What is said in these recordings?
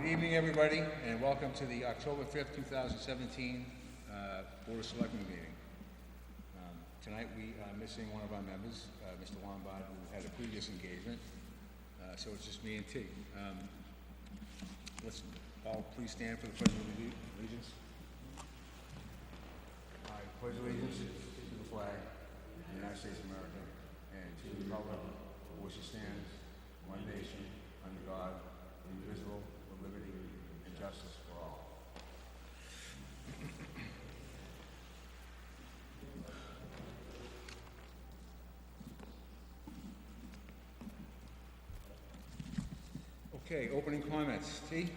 evening, everybody, and welcome to the October 5th, 2017 Board of Selectmen meeting. Tonight we are missing one of our members, Mr. Lombard, who had a previous engagement, so it's just me and T. Let's all please stand for the Pledge of Allegiance. I pledge allegiance to the flag of the United States of America and to the republic for which it stands, one nation, under God, indivisible, with liberty and justice for all. Okay, opening comments. T?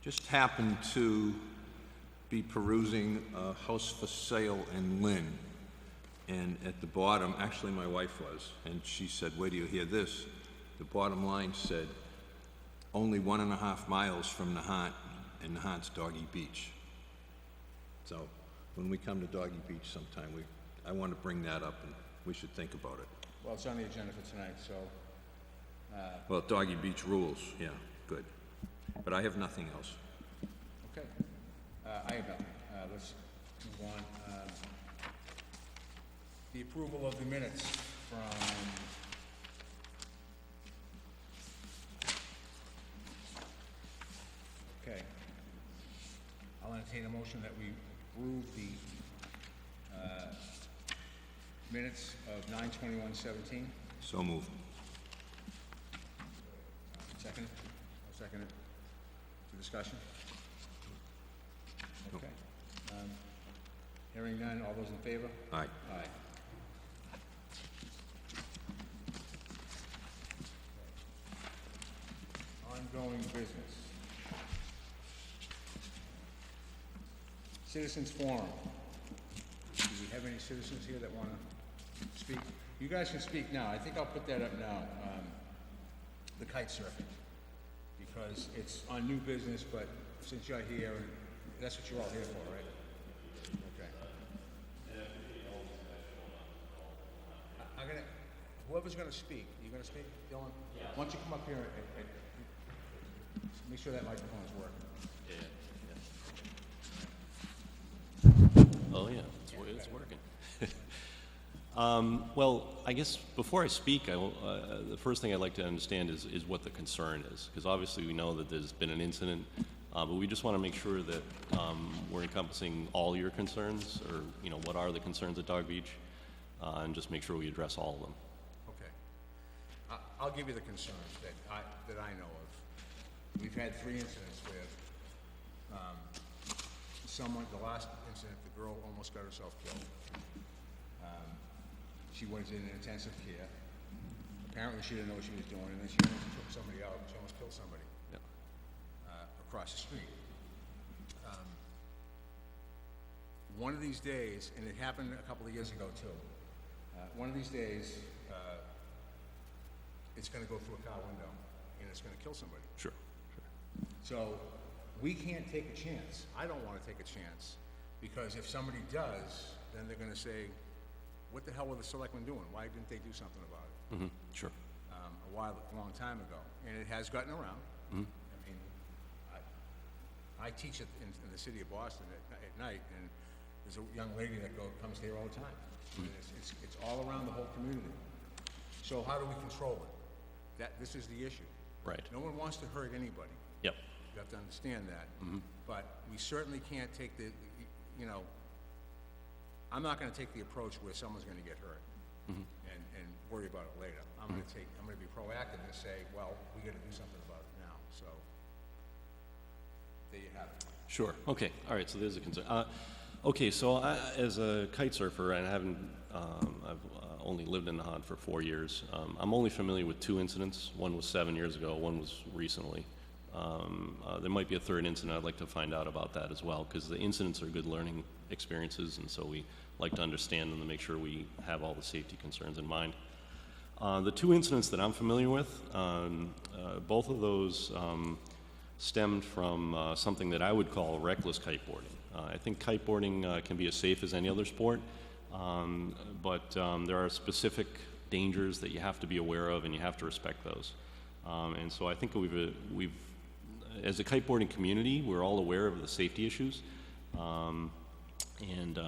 Just happened to be perusing a house for sale in Lynn, and at the bottom, actually my wife was, and she said, where do you hear this? The bottom line said, only 1.5 miles from Nahant, and Nahant's Doggy Beach. So when we come to Doggy Beach sometime, I want to bring that up, and we should think about it. Well, it's on the agenda for tonight, so... Well, Doggy Beach rules, yeah, good. But I have nothing else. Okay. I have nothing. Let's move on. The approval of the minutes from... Okay. I'll entertain a motion that we approve the minutes of 9/21/17. So moved. Second? I'll second it. For discussion? Okay. Hearing none, all those in favor? Aye. Aye. Ongoing business. Citizens Forum. Do we have any citizens here that want to speak? You guys can speak now. I think I'll put that up now. The kite surfing. Because it's on new business, but since you're here, that's what you're all here for, right? Okay. Whoever's gonna speak, you gonna speak, Dylan? Yeah. Why don't you come up here and make sure that microphone's working. Oh yeah, it's working. Well, I guess before I speak, the first thing I'd like to understand is what the concern is, because obviously we know that there's been an incident, but we just want to make sure that we're encompassing all your concerns, or what are the concerns at Dog Beach, and just make sure we address all of them. Okay. I'll give you the concerns that I know of. We've had 3 incidents where the last incident, the girl almost got herself killed. She was in intensive care. Apparently she didn't know what she was doing, and then she almost took somebody out. She almost killed somebody across the street. One of these days, and it happened a couple of years ago too, one of these days, it's going to go through a car window, and it's going to kill somebody. Sure. So we can't take a chance. I don't want to take a chance, because if somebody does, then they're going to say, what the hell were the selectmen doing? Why didn't they do something about it? Mm-hmm. Sure. A long time ago, and it has gotten around. Mm-hmm. I mean, I teach in the city of Boston at night, and there's a young lady that comes here all the time. Mm-hmm. It's all around the whole community. So how do we control it? This is the issue. Right. No one wants to hurt anybody. Yep. You have to understand that. Mm-hmm. But we certainly can't take I'm not going to take the approach where someone's going to get hurt and worry about it later. I'm going to be proactive and say, well, we got to do something about it now. So there you have it. Sure. Okay. All right. So there's a concern. Okay. So as a kite surfer, and I've only lived in Nahant for 4 years. I'm only familiar with 2 incidents. One was 7 years ago. One was recently. There might be a 3rd incident. I'd like to find out about that as well, because the incidents are good learning experiences, and so we like to understand them to make sure we have all the safety concerns in mind. The 2 incidents that I'm familiar with, both of those stemmed from something that I would call reckless kiteboarding. I think kiteboarding can be as safe as any other sport, but there are specific dangers that you have to be aware of, and you have to respect those. And so I think we've, as a kiteboarding community, we're all aware of the safety issues. And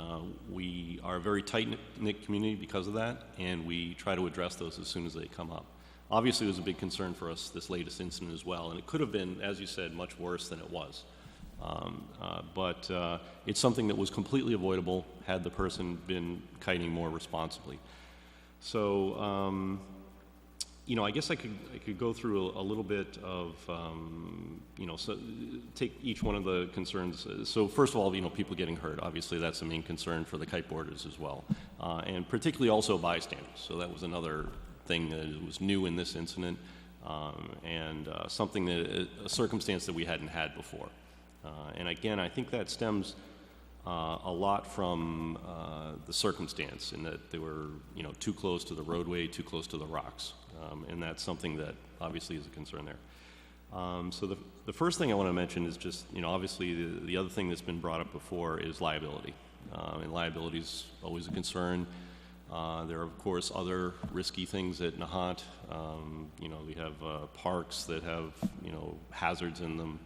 we are a very tight-knit community because of that, and we try to address those as soon as they come up. Obviously, it was a big concern for us, this latest incident as well, and it could have been, as you said, much worse than it was. But it's something that was completely avoidable had the person been kiting more responsibly. So, you know, I guess I could go through a little bit of, you know, so take each one of the concerns. So first of all, you know, people getting hurt. Obviously, that's the main concern for the kiteboarders as well, and particularly also bystanders. So that was another thing that was new in this incident, and something that a circumstance that we hadn't had before. And again, I think that stems a lot from the circumstance, in that they were, you know, too close to the roadway, too close to the rocks, and that's something that obviously is a concern there. So the first thing I want to mention is just, you know, obviously the other thing that's been brought up before is liability, and liability is always a concern. There are, of course, other risky things at Nahant. You know, we have parks that have, you know, hazards in them.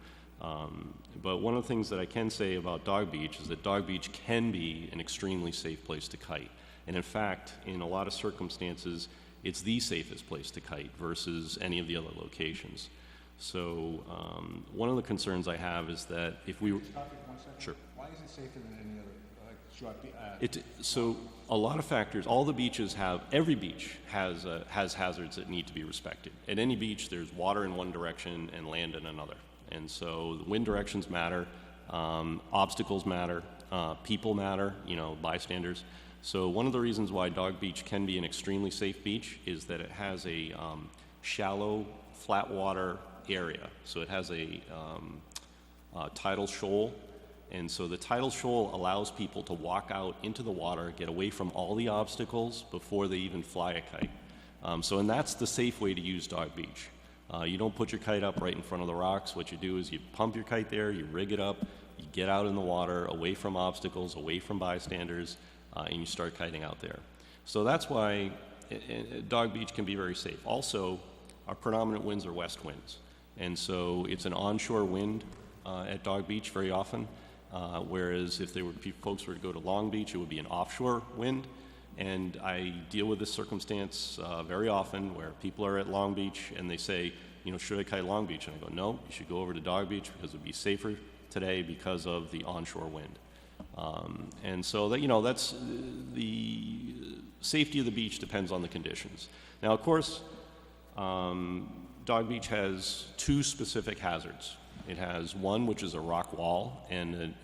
But one of the things that I can say about Dog Beach is that Dog Beach can be an extremely safe place to kite. And in fact, in a lot of circumstances, it's the safest place to kite versus any of the other locations. So one of the concerns I have is that if we... Stop it 1 second. Sure. Why is it safer than any other short So a lot of factors, all the beaches have, every beach has hazards that need to be respected. At any beach, there's water in one direction and land in another. And so the wind directions matter, obstacles matter, people matter, you know, bystanders. So one of the reasons why Dog Beach can be an extremely safe beach is that it has a shallow, flat water area. So it has a tidal shoal. And so the tidal shoal allows people to walk out into the water, get away from all the obstacles before they even fly a kite. And that's the safe way to use Dog Beach. You don't put your kite up right in front of the rocks. What you do is you pump your kite there, you rig it up, you get out in the water, away from obstacles, away from bystanders, and you start kiting out there. So that's why Dog Beach can be very safe. Also, our predominant winds are west winds. And so it's an onshore wind at Dog Beach very often, whereas if folks were to go to Long Beach, it would be an offshore wind. And I deal with this circumstance very often where people are at Long Beach and they say, you know, should I kite Long Beach? And I go, no, you should go over to Dog Beach because it would be safer today because of the onshore wind. And so that, you know, that's the safety of the beach depends on the conditions. Now, of course, Dog Beach has two specific hazards. It has one, which is a rock wall and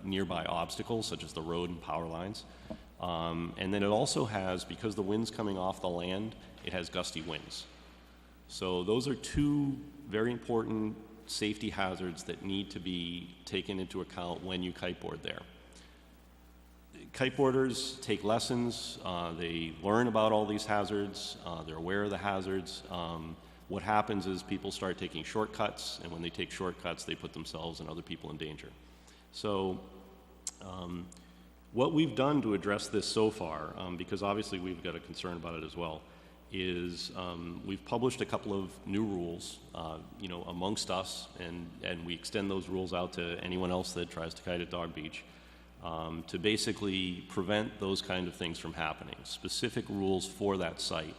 nearby obstacles such as the road and power lines. And then it also has, because the wind's coming off the land, it has gusty winds. So those are two very important safety hazards that need to be taken into account when you kiteboard there. Kiteboarders take lessons, they learn about all these hazards, they're aware of the hazards. What happens is people start taking shortcuts, and when they take shortcuts, they put themselves and other people in danger. So what we've done to address this so far, because obviously we've got a concern about it as well, is we've published a couple of new rules, you know, amongst us, and we extend those rules out to anyone else that tries to kite at Dog Beach, to basically prevent those kind of things from happening. Specific rules for that site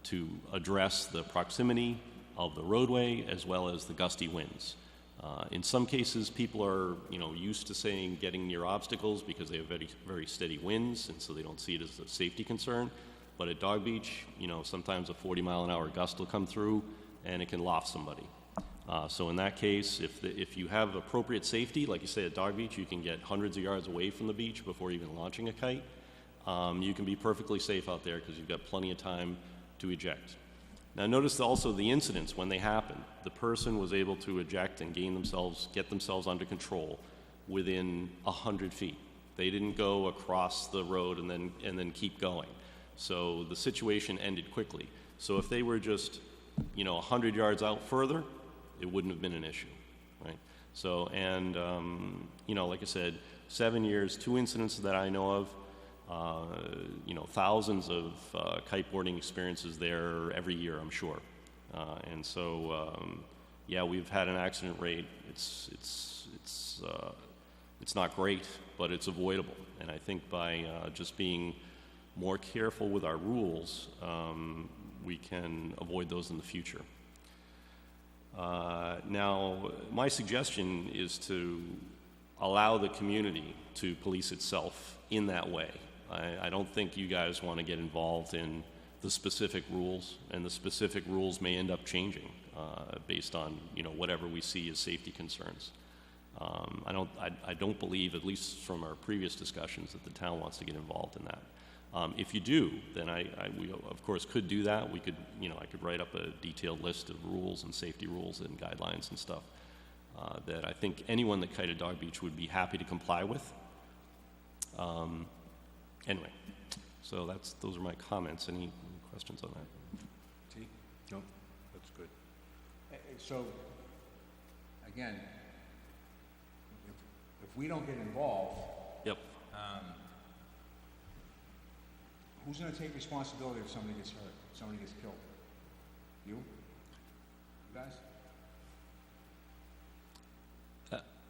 to address the proximity of the roadway as well as the gusty winds. In some cases, people are, you know, used to saying getting near obstacles because they have very, very steady winds, and so they don't see it as a safety concern. But at Dog Beach, you know, sometimes a 40-mile-an-hour gust will come through, and it can loft somebody. So in that case, if you have appropriate safety, like you say at Dog Beach, you can get hundreds of yards away from the beach before even launching a kite. You can be perfectly safe out there because you've got plenty of time to eject. Now notice also the incidents when they happened. The person was able to eject and get themselves under control within 100 feet. They didn't go across the road and then keep going. So the situation ended quickly. So if they were just, you know, 100 yards out further, it wouldn't have been an issue, right? So, and, you know, like I said, 7 years, 2 incidents that I know of. You know, thousands of kiteboarding experiences there every year, I'm sure. And so, yeah, we've had an accident rate. It's not great, but it's avoidable. And I think by just being more careful with our rules, we can avoid those in the future. Now, my suggestion is to allow the community to police itself in that way. I don't think you guys want to get involved in the specific rules, and the specific rules may end up changing based on, you know, whatever we see as safety concerns. I don't believe, at least from our previous discussions, that the town wants to get involved in that. If you do, then we of course could do that. We could, you know, I could write up a detailed list of rules and safety rules and guidelines and stuff that I think anyone that kited Dog Beach would be happy to comply with. Anyway, so those are my comments. Any questions on that? T? No, that's good. So, again, if we don't get involved, Yep. who's going to take responsibility if somebody gets hurt, if somebody gets killed? You? You guys?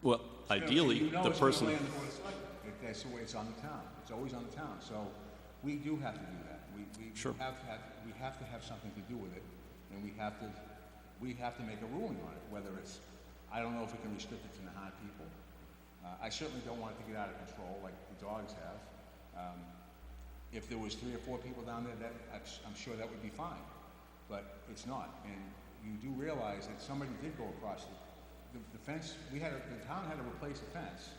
Well, ideally, You know the it's gonna person. lay on the Board of Selectmen. That's the way it's on the town. It's always on the town. So we do have to do that. Sure. We have to have something to do with it, and we have to make a ruling on it. Whether it's, I don't know if we can restrict it to Nahant people. I certainly don't want it to get out of control like the dogs have. If there was 3 or 4 people down there, I'm sure that would be fine, but it's not. And you do realize that somebody did go across the fence. The town had to replace the fence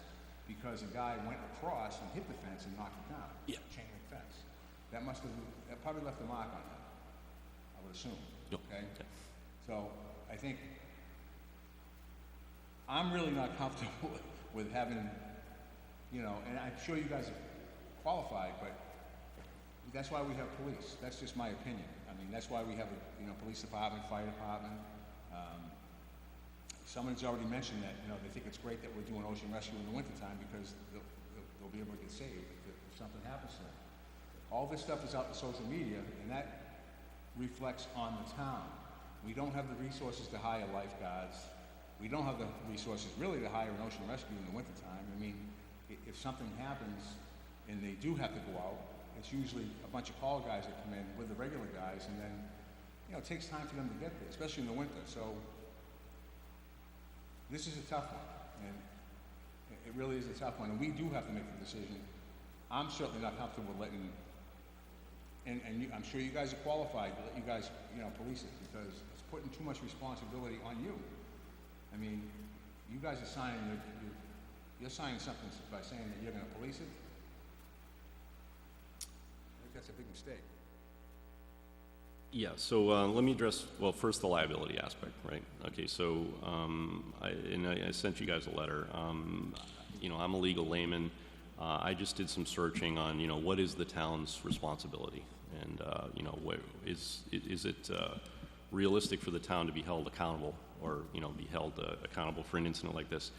because a guy went across and hit the fence and knocked it down. Yeah. Chain link fence. That probably left a mark on him, I would assume. Yep. Okay? So I think I'm really not comfortable with having, you know, and I'm sure you guys are qualified, but that's why we have police. That's just my opinion. I mean, that's why we have a, you know, police department, fire department. Someone's already mentioned that, you know, they think it's great that we're doing ocean rescue in the wintertime because they'll be able to get saved if something happens to them. All this stuff is out in social media, and that reflects on the town. We don't have the resources to hire lifeguards. We don't have the resources really to hire an ocean rescue in the wintertime. I mean, if something happens and they do have to go out, it's usually a bunch of call guys that come in with the regular guys, and then, you know, it takes time for them to get there, especially in the winter. So this is a tough one, and it really is a tough one, and we do have to make the decision. I'm certainly not comfortable with letting, and I'm sure you guys are qualified to let you guys, you know, police it, because it's putting too much responsibility on you. I mean, you guys are signing, you're signing something by saying that you're gonna police it. I think that's a big mistake. Yeah, so let me address, well, first the liability aspect, right? Okay, so I sent you guys a letter. You know, I'm a legal layman. I just did some searching on, you know, what is the town's responsibility? And, you know, is it realistic for the town to be held accountable or, you know, be held accountable for an incident like this?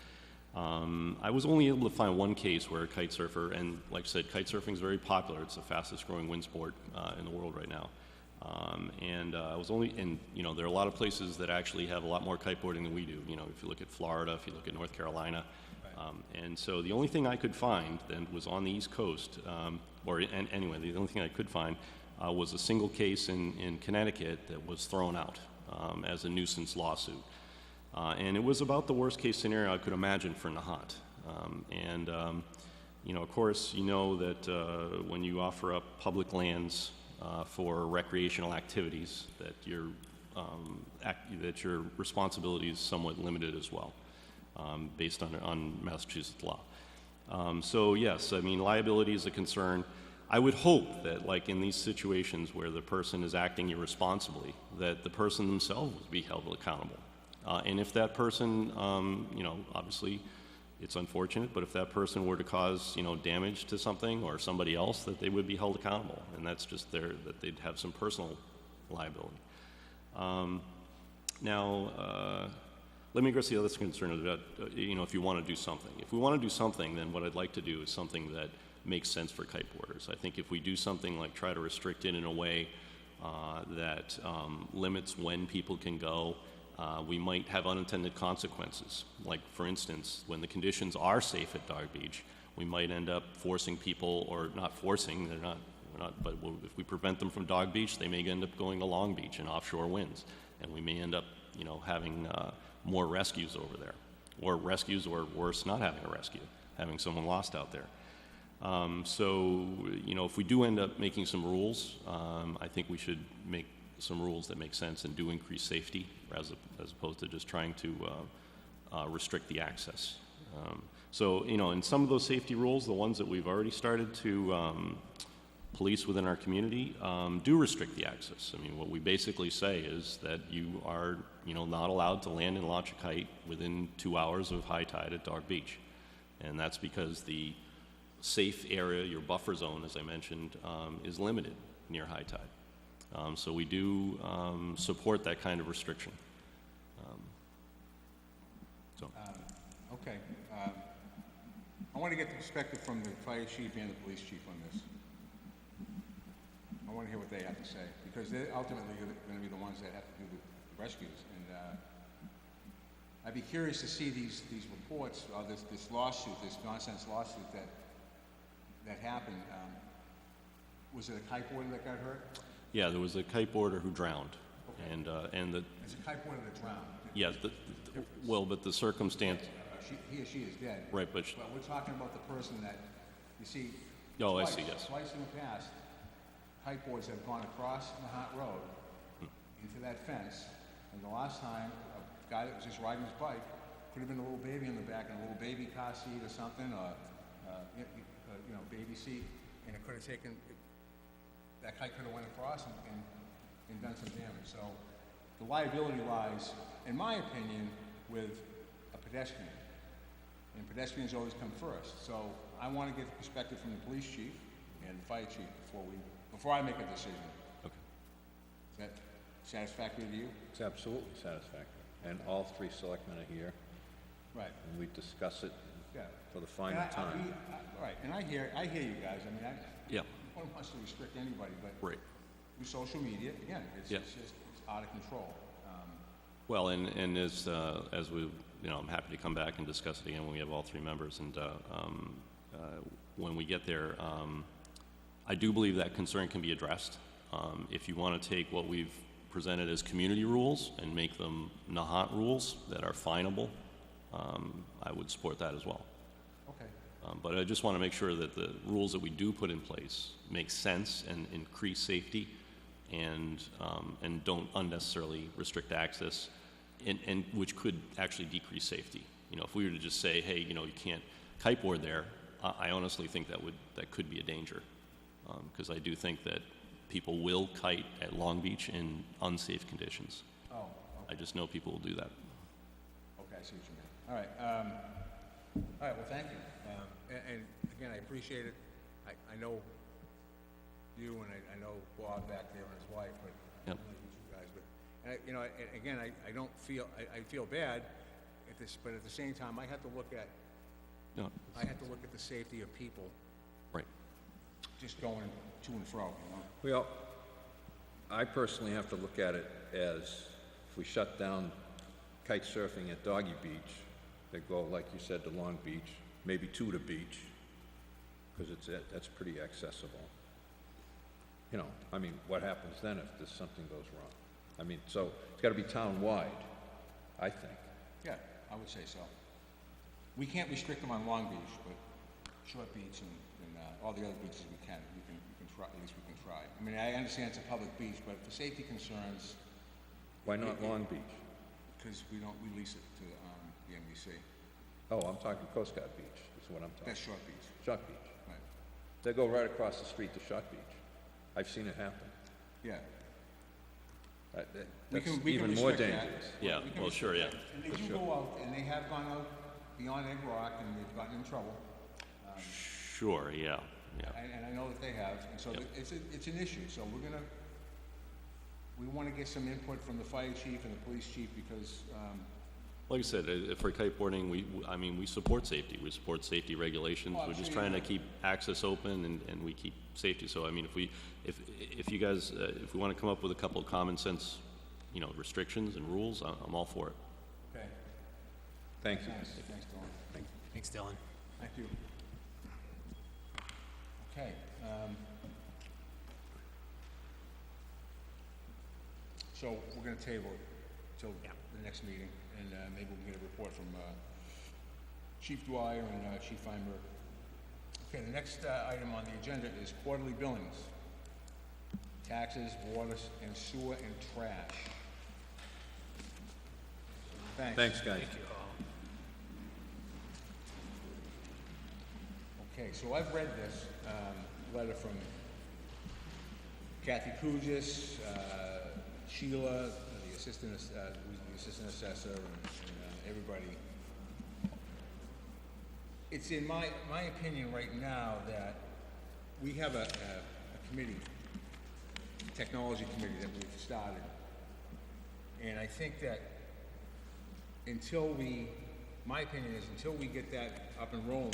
I was only able to find one case where a kite surfer, and like I said, kite surfing is very popular. It's the fastest growing wind sport in the world right now. I was only, and you know, there are a lot of places that actually have a lot more kiteboarding than we do. You know, if you look at Florida, if you look at North Carolina, and so the only thing I could find then was on the East Coast, anyway, the only thing I could find was a single case in Connecticut that was thrown out as a nuisance lawsuit, and it was about the worst case scenario I could imagine for Nahant. You know, of course, you know that when you offer up public lands for recreational activities, that your responsibility is somewhat limited as well, based on Massachusetts law. So yes, I mean, liability is a concern. I would hope that, like in these situations where the person is acting irresponsibly, that the person themselves would be held accountable. And if that person, you know, obviously it's unfortunate, but if that person were to cause, you know, damage to something or somebody else, that they would be held accountable, and that's just that they'd have some personal liability. Now, let me address the other concern about, if you want to do something. If we want to do something, then what I'd like to do is something that makes sense for kiteboarders. I think if we do something like try to restrict it in a way that limits when people can go, we might have unintended consequences. Like, for instance, when the conditions are safe at Dog Beach, we might end up forcing people, or not forcing, but if we prevent them from Dog Beach, they may end up going to Long Beach and offshore winds. And we may end up, having more rescues over there. Or rescues, or worse, not having a rescue, having someone lost out there. If we do end up making some rules, I think we should make some rules that make sense and do increase safety as opposed to just trying to restrict the access. In some of those safety rules, the ones that we've already started to police within our community do restrict the access. I mean, what we basically say is that you are, not allowed to land and launch a kite within 2 hours of high tide at Dog Beach. And that's because the safe area, your buffer zone, as I mentioned, is limited near high tide. So we do support that kind of restriction. Okay. I want to get the perspective from the fire chief and the police chief on this. I want to hear what they have to say, because they're ultimately going to be the ones that have to do the rescues. And I'd be curious to see these reports, this lawsuit, this nonsense lawsuit that happened. Was it a kiteboarder that got hurt? Yeah, there was a kiteboarder who drowned. Okay. And it's a kiteboarder that drowned. Yeah, but the circumstance... he or she is dead. Right, but we're talking about the person that, you see... Oh, I see, yes. Twice in the past, kiteboards have gone across Nahant Road into that fence, and the last time, a guy that was just riding his bike, could have been a little baby in the back, in a little baby car seat or something, or, baby seat, and it could have taken... That kite could have went across and done some damage. So the liability lies, in my opinion, with a pedestrian. And pedestrians always come first. So I want to get the perspective from the police chief and the fire chief before I make a decision. Okay. Is that satisfactory to you? It's absolutely satisfactory. And all three selectmen are here, Right. and we discuss it Yeah. for the final time. Right. And I hear you guys. I mean, Yeah. no one wants to restrict anybody, but Right. with social media, again, it's Yeah. just out of control. Well, and as we, I'm happy to come back and discuss it again when we have all three members. And when we get there, I do believe that concern can be addressed. If you want to take what we've presented as community rules and make them Nahant rules that are finable, I would support that as well. Okay. But I just want to make sure that the rules that we do put in place make sense and increase safety and don't unnecessarily restrict access, and which could actually decrease safety. If we were to just say, hey, you can't kiteboard there, I honestly think that could be a danger, because I do think that people will kite at Long Beach in unsafe conditions. Oh, okay. I just know people will do that. Okay, I see what you mean. All right, well, thank you. And again, I appreciate it. I know you, and I know Bob back there and his wife, but Yep. I don't know you guys. But again, I don't feel I feel bad at this, but at the same time, I have to look at No. the safety of people Right. just going to and fro. Well, I personally have to look at it as, if we shut down kite surfing at Doggy Beach, they go, like you said, to Long Beach, maybe to the beach, because that's pretty accessible. What happens then if something goes wrong? So it's got to be town-wide, I think. Yeah, I would say so. We can't restrict them on Long Beach, but Short Beach and all the other beaches we can. We can try. At least we can try. I understand it's a public beach, but for safety concerns, Why not Long Beach? because we lease it to the NBC. Oh, I'm talking Coast Guard Beach, is what I'm talking. That's Short Beach. Shot Beach. Right. They go right across the street to Shot Beach. I've seen it happen. Yeah. That's we can even more restrict that. dangerous. Yeah, We can well, sure, restrict yeah. that. And they do go out, and they have gone out beyond Egg Rock, and they've gotten in trouble. Sure, yeah. And I know that they have, and so it's an issue. So we want to get some input from the fire chief and the police chief, because Like I said, for kiteboarding, I mean, we support safety. We support safety regulations. Oh, I'm We're just sure you trying to do. keep access open and we keep safety. So, I mean, if you guys, if we want to come up with a couple of common sense, you know, restrictions and rules, I'm all for it. Okay. Thank you. Nice. Thanks, Dylan. Thanks, Dylan. Thank you. Okay. So we're gonna table it till the next meeting, and maybe we can get a report from Chief Dwyer and Chief Feinberg. Okay, the next item on the agenda is quarterly billings. Taxes, water, and sewer, and trash. Thanks. Thanks, guys. Okay, so I've read this letter from Kathy Kugis, Sheila, the assistant assessor, and everybody. It's in my opinion right now that we have a committee, technology committee that we've started. And I think that my opinion is until we get that up and rolling,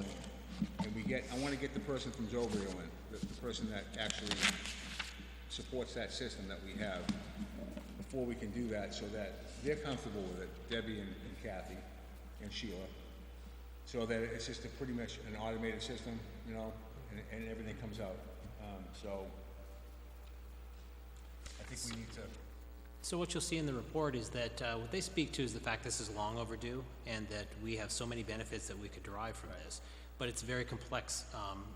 and I want to get the person from Zovio in, the person that actually supports that system that we have, before we can do that, so that they're comfortable with it, Debbie and Kathy and Sheila, so that it's just pretty much an automated system, you know, and everything comes out. So I think we need to. So what you'll see in the report is that what they speak to is the fact this is long overdue and that we have so many benefits that we could derive from this. But it's a very complex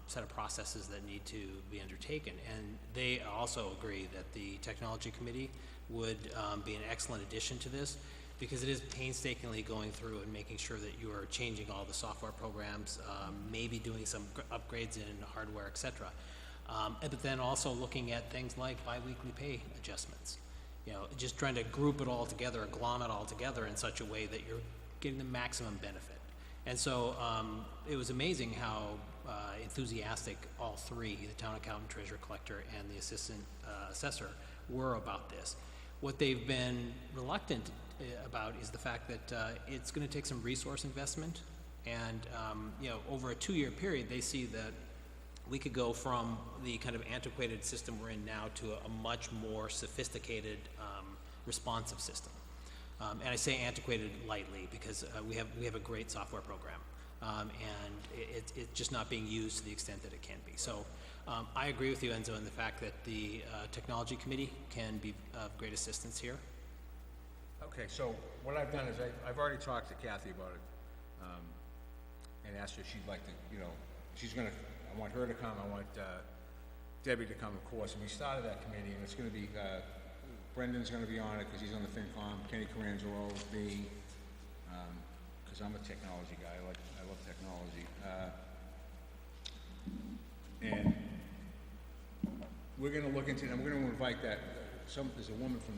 set of processes that need to be undertaken. And they also agree that the technology committee would be an excellent addition to this because it is painstakingly going through and making sure that you are changing all the software programs, maybe doing some upgrades in hardware, et cetera. But then also looking at things like biweekly pay adjustments. You know, just trying to group it all together, glom it all together in such a way that you're getting the maximum benefit. And so it was amazing how enthusiastic all three, the town accountant, treasurer collector, and the assistant assessor, were about this. What they've been reluctant about is the fact that it's going to take some resource investment, and you know, over a 2-year period, they see that we could go from the kind of antiquated system we're in now to a much more sophisticated, responsive system. And I say antiquated lightly because we have a great software program, and it's just not being used to the extent that it can be. So I agree with you, Enzo, in the fact that the technology committee can be of great assistance here. Okay, so what I've done is I've already talked to Kathy about it, and asked her if she'd like to, you know, I want her to come, I want Debbie to come, of course, and we started that committee, and it's gonna be, Brendan's gonna be on it, because he's on the FinCom, Kenny Carangelo, me, because I'm a technology guy, I love technology. And we're gonna look into, and we're gonna invite there's a woman from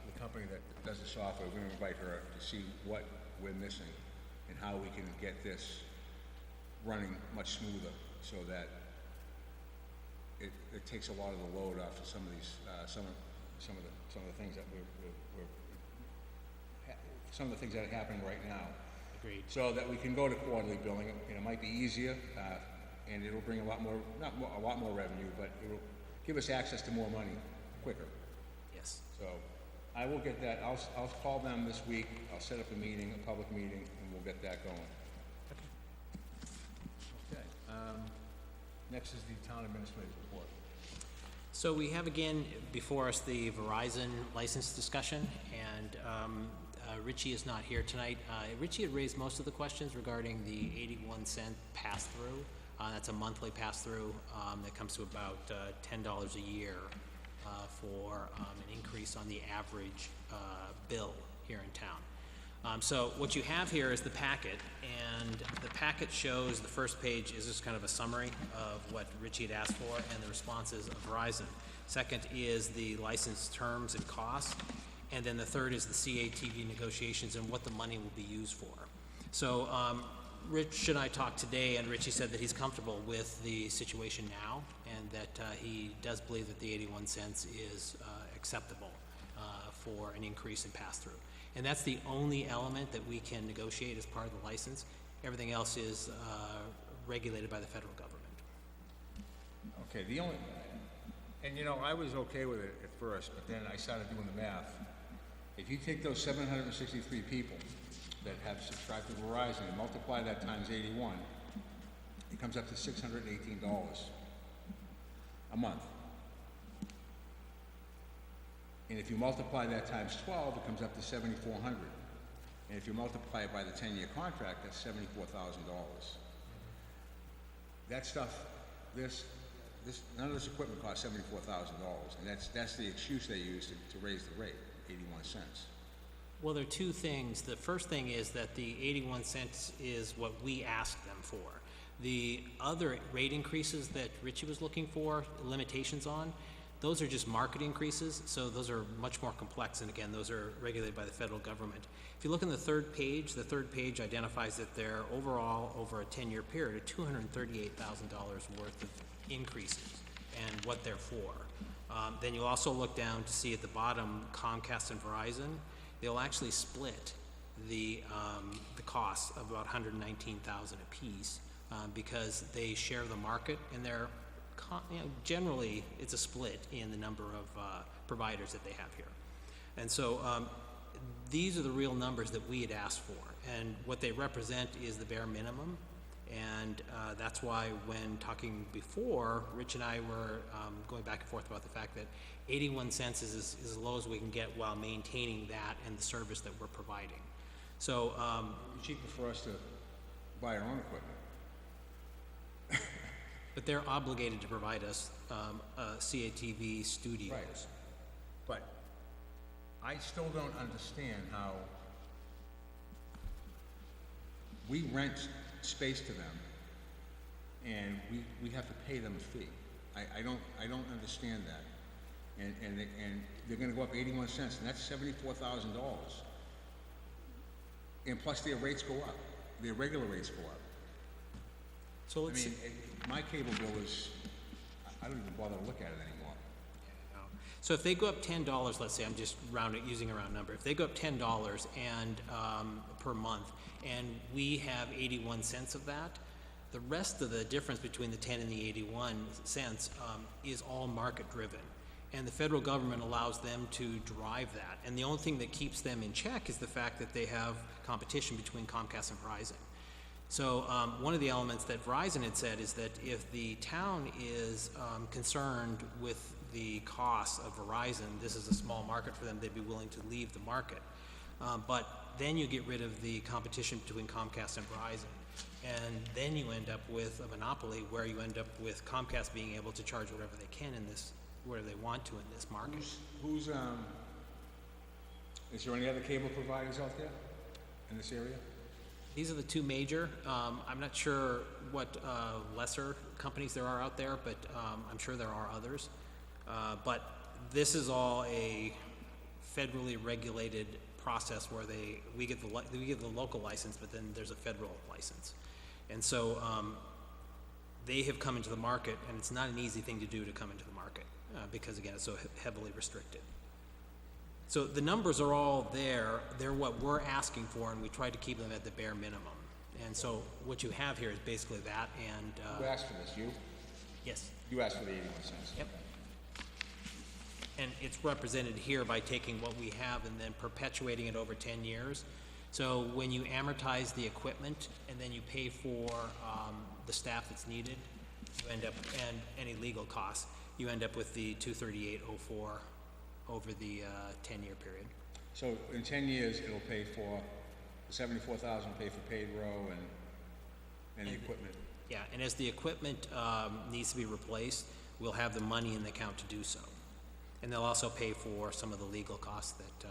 the company that does the software, we're gonna invite her to see what we're missing and how we can get this running much smoother, so that it takes a lot of the load off of some of these, some of the things that some of the things that are happening right now. Agreed. So that we can go to quarterly billing, and it might be easier, and it'll bring a lot more revenue, but it'll give us access to more money quicker. Yes. So I will get that, I'll call them this week, I'll set up a meeting, a public meeting, and we'll get that going. Okay, next is the town administrator's report. So we have again before us the Verizon license discussion, and Richie is not here tonight. Richie had raised most of the questions regarding the 81-cent pass-through. That's a monthly pass-through that comes to about $10 a year for an increase on the average bill here in town. So what you have here is the packet, and the packet shows the first page is just kind of a summary of what Richie had asked for and the responses of Verizon. Second is the license terms and costs, and then the third is the CATV negotiations and what the money will be used for. So Rich and I talked today, and Richie said that he's comfortable with the situation now, and that he does believe that the 81 cents is acceptable for an increase in pass-through. And that's the only element that we can negotiate as part of the license. Everything else is regulated by the federal government. Okay, the only, and you know, I was okay with it at first, but then I started doing the math. If you take those 763 people that have subscribed to Verizon and multiply that times 81, it comes up to $618 a month. And if you multiply that times 12, it comes up to $7,400. And if you multiply it by the 10-year contract, that's $74,000. That stuff, none of this equipment costs $74,000, and that's the excuse they use to raise the rate, 81 cents. Well, there are two things. The first thing is that the 81 cents is what we asked them for. The other rate increases that Richie was looking for, limitations on, those are just market increases, so those are much more complex, and again, those are regulated by the federal government. If you look on the third page identifies that they're overall, over a 10-year period, $238,000 worth of increases and what they're for. Then you'll also look down to see at the bottom Comcast and Verizon. They'll actually split the cost of about $119,000 a piece because they share the market, and they're generally it's a split in the number of providers that they have here. And so these are the real numbers that we had asked for, and what they represent is the bare minimum. And that's why when talking before, Rich and I were going back and forth about the fact that 81 cents is as low as we can get while maintaining that and the service that we're providing. So It's cheaper for us to buy our own equipment. but they're obligated to provide us CATV studios. Right. But I still don't understand how we rent space to them and we have to pay them a fee. I don't understand that. And they're gonna go up 81 cents, and that's $74,000. And plus their rates go up, their regular rates go up. So I let's mean, my cable bill is, I don't even bother to look at it anymore. So if they go up $10, let's say, I'm just using a round number, if they go up $10 and per month, and we have 81 cents of that, the rest of the difference between the 10 and the 81 cents is all market driven. And the federal government allows them to drive that. And the only thing that keeps them in check is the fact that they have competition between Comcast and Verizon. So one of the elements that Verizon had said is that if the town is concerned with the cost of Verizon, this is a small market for them, they'd be willing to leave the market. But then you get rid of the competition between Comcast and Verizon. And then you end up with a monopoly where you end up with Comcast being able to charge whatever they can in this, whatever they want to in this market. Is there any other cable providers out there in this area? These are the two major. I'm not sure what lesser companies there are out there, but I'm sure there are others. But this is all a federally regulated process where we get the local license, but then there's a federal license. And so they have come into the market, and it's not an easy thing to do to come into the market because, again, it's so heavily restricted. So the numbers are all there. They're what we're asking for, and we try to keep them at the bare minimum. And so what you have here is basically that, and... Who asked for this, you? Yes. You asked for the 81 cents? Yep. And it's represented here by taking what we have and then perpetuating it over 10 years. So when you amortize the equipment and then you pay for the staff that's needed, you end up, and any legal costs, you end up with the $238.04 over the 10-year period. So in 10 years, it'll pay for, the $74,000 pay for paid row and the equipment? Yeah, and as the equipment needs to be replaced, we'll have the money in the account to do so. And they'll also pay for some of the legal costs that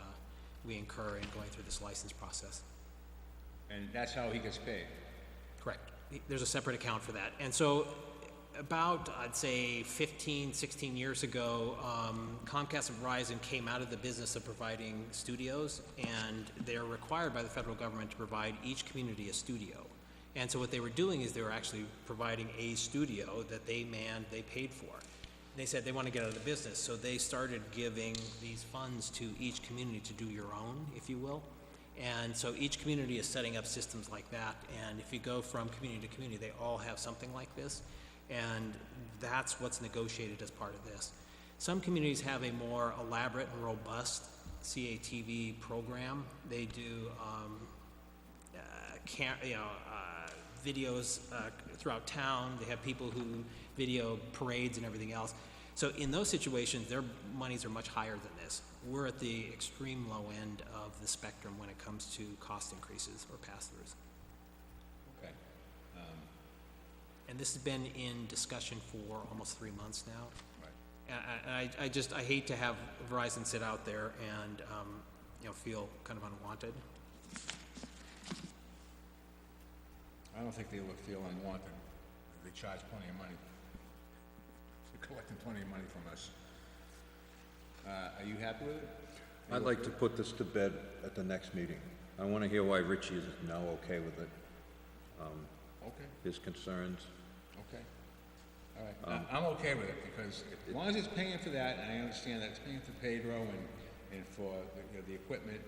we incur in going through this license process. And that's how he gets paid? Correct. There's a separate account for that. And so about, I'd say, 15, 16 years ago, Comcast and Verizon came out of the business of providing studios, and they're required by the federal government to provide each community a studio. And so what they were doing is they were actually providing a studio that they manned, they paid for. they said they want to get out of the business, so they started giving these funds to each community to do your own, if you will. And so each community is setting up systems like that, and if you go from community to community, they all have something like this, and that's what's negotiated as part of this. Some communities have a more elaborate and robust CATV program. They do videos throughout town. They have people who video parades and everything else. So in those situations, their monies are much higher than this. We're at the extreme low end of the spectrum when it comes to cost increases or pass-throughs. Okay. And this has been in discussion for almost 3 months now. Right. And I hate to have Verizon sit out there and, feel kind of unwanted. I don't think they would feel unwanted. They charge plenty of money. They're collecting plenty of money from us. Are you happy with it? I'd like to put this to bed at the next meeting. I want to hear why Richie is now okay with it, Okay, his concerns. okay. All right, I'm okay with it, because as long as it's paying for that, and I understand that it's paying for Pedro and for the equipment,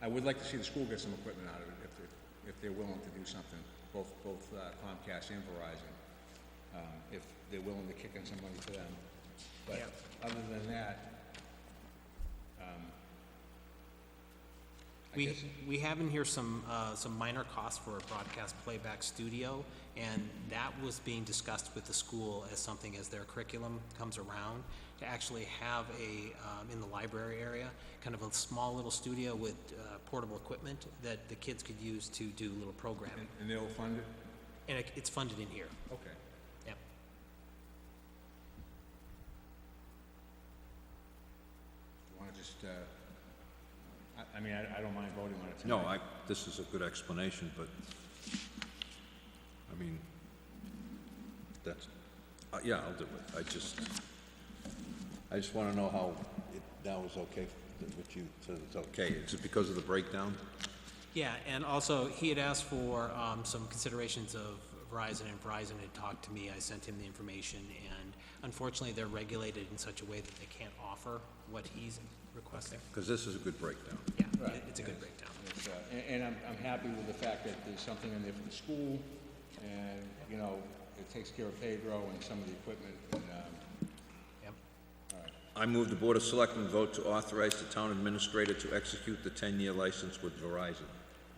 I would like to see the school get some equipment out of it, if they're willing to do something, both Comcast and Verizon, if they're willing to kick in some money for them. But Yep. other than that, I guess, We have in here some minor costs for a broadcast playback studio, and that was being discussed with the school as something as their curriculum comes around, to actually have in the library area, kind of a small little studio with portable equipment that the kids could use to do little programming. and they'll fund it? And it's funded in here. Okay. Yep. You wanna just, I mean, I don't mind voting on it No, tonight. this is a good explanation, but, I mean, that's, yeah, I'll do it. I just want to know how it now is okay, what you said it's okay. Is it because of the breakdown? Yeah, and also, he had asked for some considerations of Verizon, and Verizon had talked to me. I sent him the information, and unfortunately, they're regulated in such a way that they can't offer what he's requesting. Because this is a good breakdown. Yeah, Right, it's a good breakdown. It's, and I'm happy with the fact that there's something in there for the school, and, it takes care of Pedro and some of the equipment, and, Yep. all right. I move the Board of Selectmen vote to authorize the town administrator to execute the 10-year license with Verizon.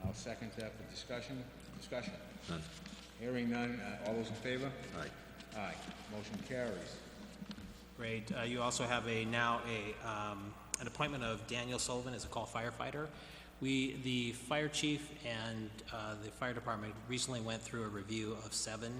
I'll second that for discussion. Discussion. None. Hearing none, all those in favor? Aye. Aye. Motion carries. Great. You also have an appointment of Daniel Sullivan as a call firefighter. The fire chief and the fire department recently went through a review of 7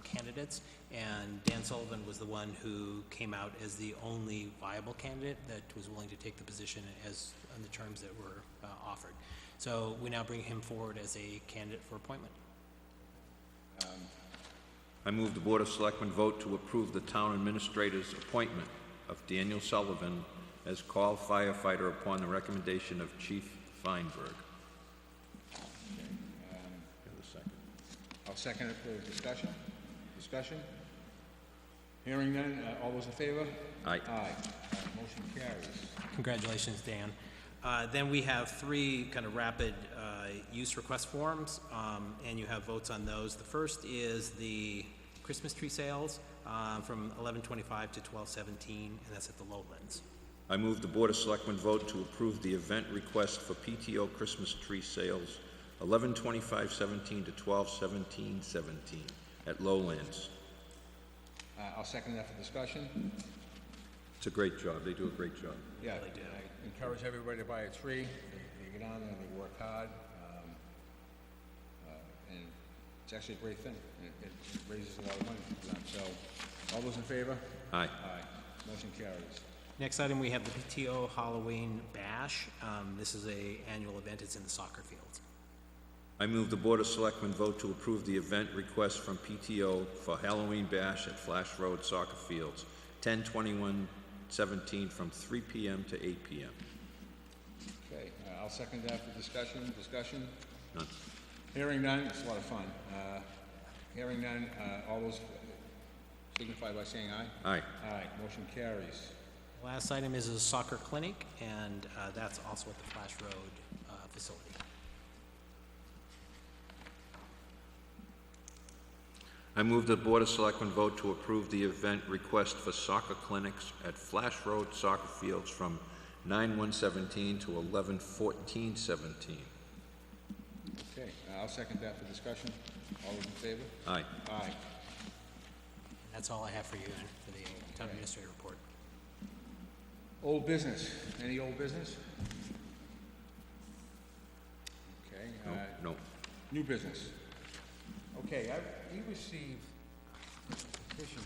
candidates, and Dan Sullivan was the one who came out as the only viable candidate that was willing to take the position as on the terms that were offered. So we now bring him forward as a candidate for appointment. I move the Board of Selectmen vote to approve the town administrator's appointment of Daniel Sullivan as call firefighter upon the recommendation of Chief Feinberg. I'll second it for discussion. Discussion? Hearing none, all those in favor? Aye. Aye. Motion carries. Congratulations, Dan. Then we have 3 kind of rapid use request forms, and you have votes on those. The first is the Christmas tree sales from 11/25 to 12/17, and that's at the Lowlands. I move the Board of Selectmen vote to approve the event request for PTO Christmas tree sales 11/25/17 to 12/17/17 at Lowlands. I'll second that for discussion. It's a great job. They do a great job. Yeah, Really do. I encourage everybody to buy a tree. They get on there and they work hard. And it's actually a great thing. It raises a lot of money for them. So, all those in favor? Aye. Aye. Motion carries. Next item, we have the Pto Halloween Bash. This is a annual event. It's in the soccer fields. I move the Board of Selectmen vote to approve the event request from PTO for Halloween Bash at Flash Road Soccer Fields, 10/21/17 from 3 p.m. to 8 p.m. Okay, I'll second that for discussion. Discussion? signify by saying aye. Aye. Aye, motion carries. Last item is a soccer clinic, and that's also at the Flash Road facility. I move the Board of Selectmen vote to approve the event request for soccer clinics at Flash Road soccer fields from 9/1/17 to 11/14/17. Okay, I'll second that for discussion. All those in favor? Aye. Aye. That's all I have for you for the town administrator report. Old business, any old business? Okay, No. new business. Okay, we received a petition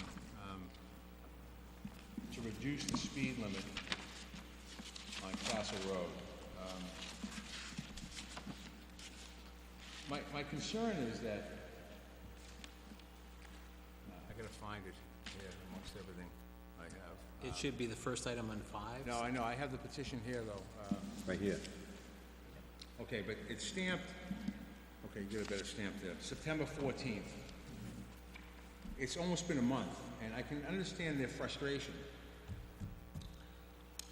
to reduce the speed limit on Castle Road. My concern is that, I gotta find it here amongst everything I have. It should be the first item on 5. No, I know, I have the petition here, though. Right here. Okay, but it's stamped, okay, get a better stamp there, September 14th. It's almost been a month, and I can understand their frustration.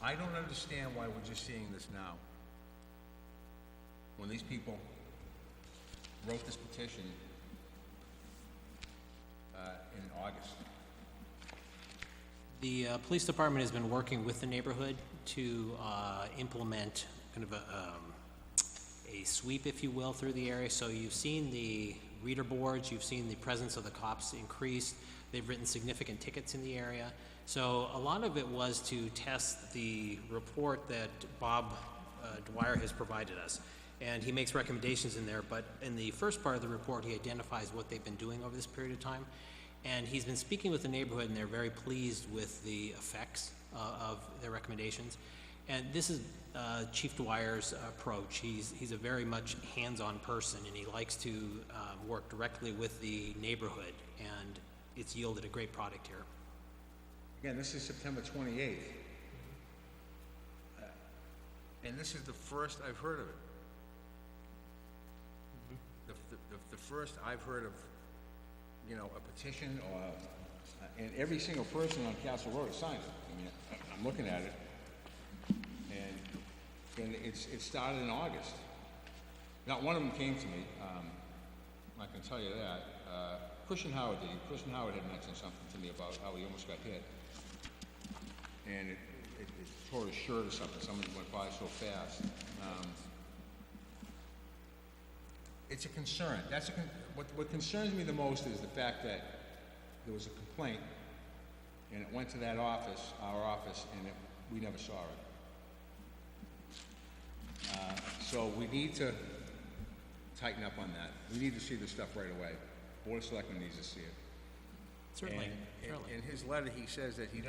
I don't understand why we're just seeing this now. When these people wrote this petition in August. The police department has been working with the neighborhood to implement kind of a sweep, if you will, through the area. So you've seen the reader boards, you've seen the presence of the cops increased. They've written significant tickets in the area. So a lot of it was to test the report that Bob Dwyer has provided us. And he makes recommendations in there, but in the first part of the report, he identifies what they've been doing over this period of time. And he's been speaking with the neighborhood, and they're very pleased with the effects of their recommendations. And this is Chief Dwyer's approach. He's a very much hands-on person, and he likes to work directly with the neighborhood, and it's yielded a great product here. Again, this is September 28th. And this is the first I've heard of it. The first I've heard of, you know, a petition or, and every single person on Castle Road signed it. I mean, I'm looking at it, and it started in August. Not one of them came to me, I can tell you that. Christian Howard did. Christian Howard had mentioned something to me about how he almost got hit. And it tore his shirt or something. Somebody went by so fast. It's a concern. What concerns me the most is the fact that there was a complaint, and it went to that office, our office, and we never saw it. So we need to tighten up on that. We need to see this stuff right away. Board of Selectmen needs to see it. Certainly, And certainly. in his letter, he says that it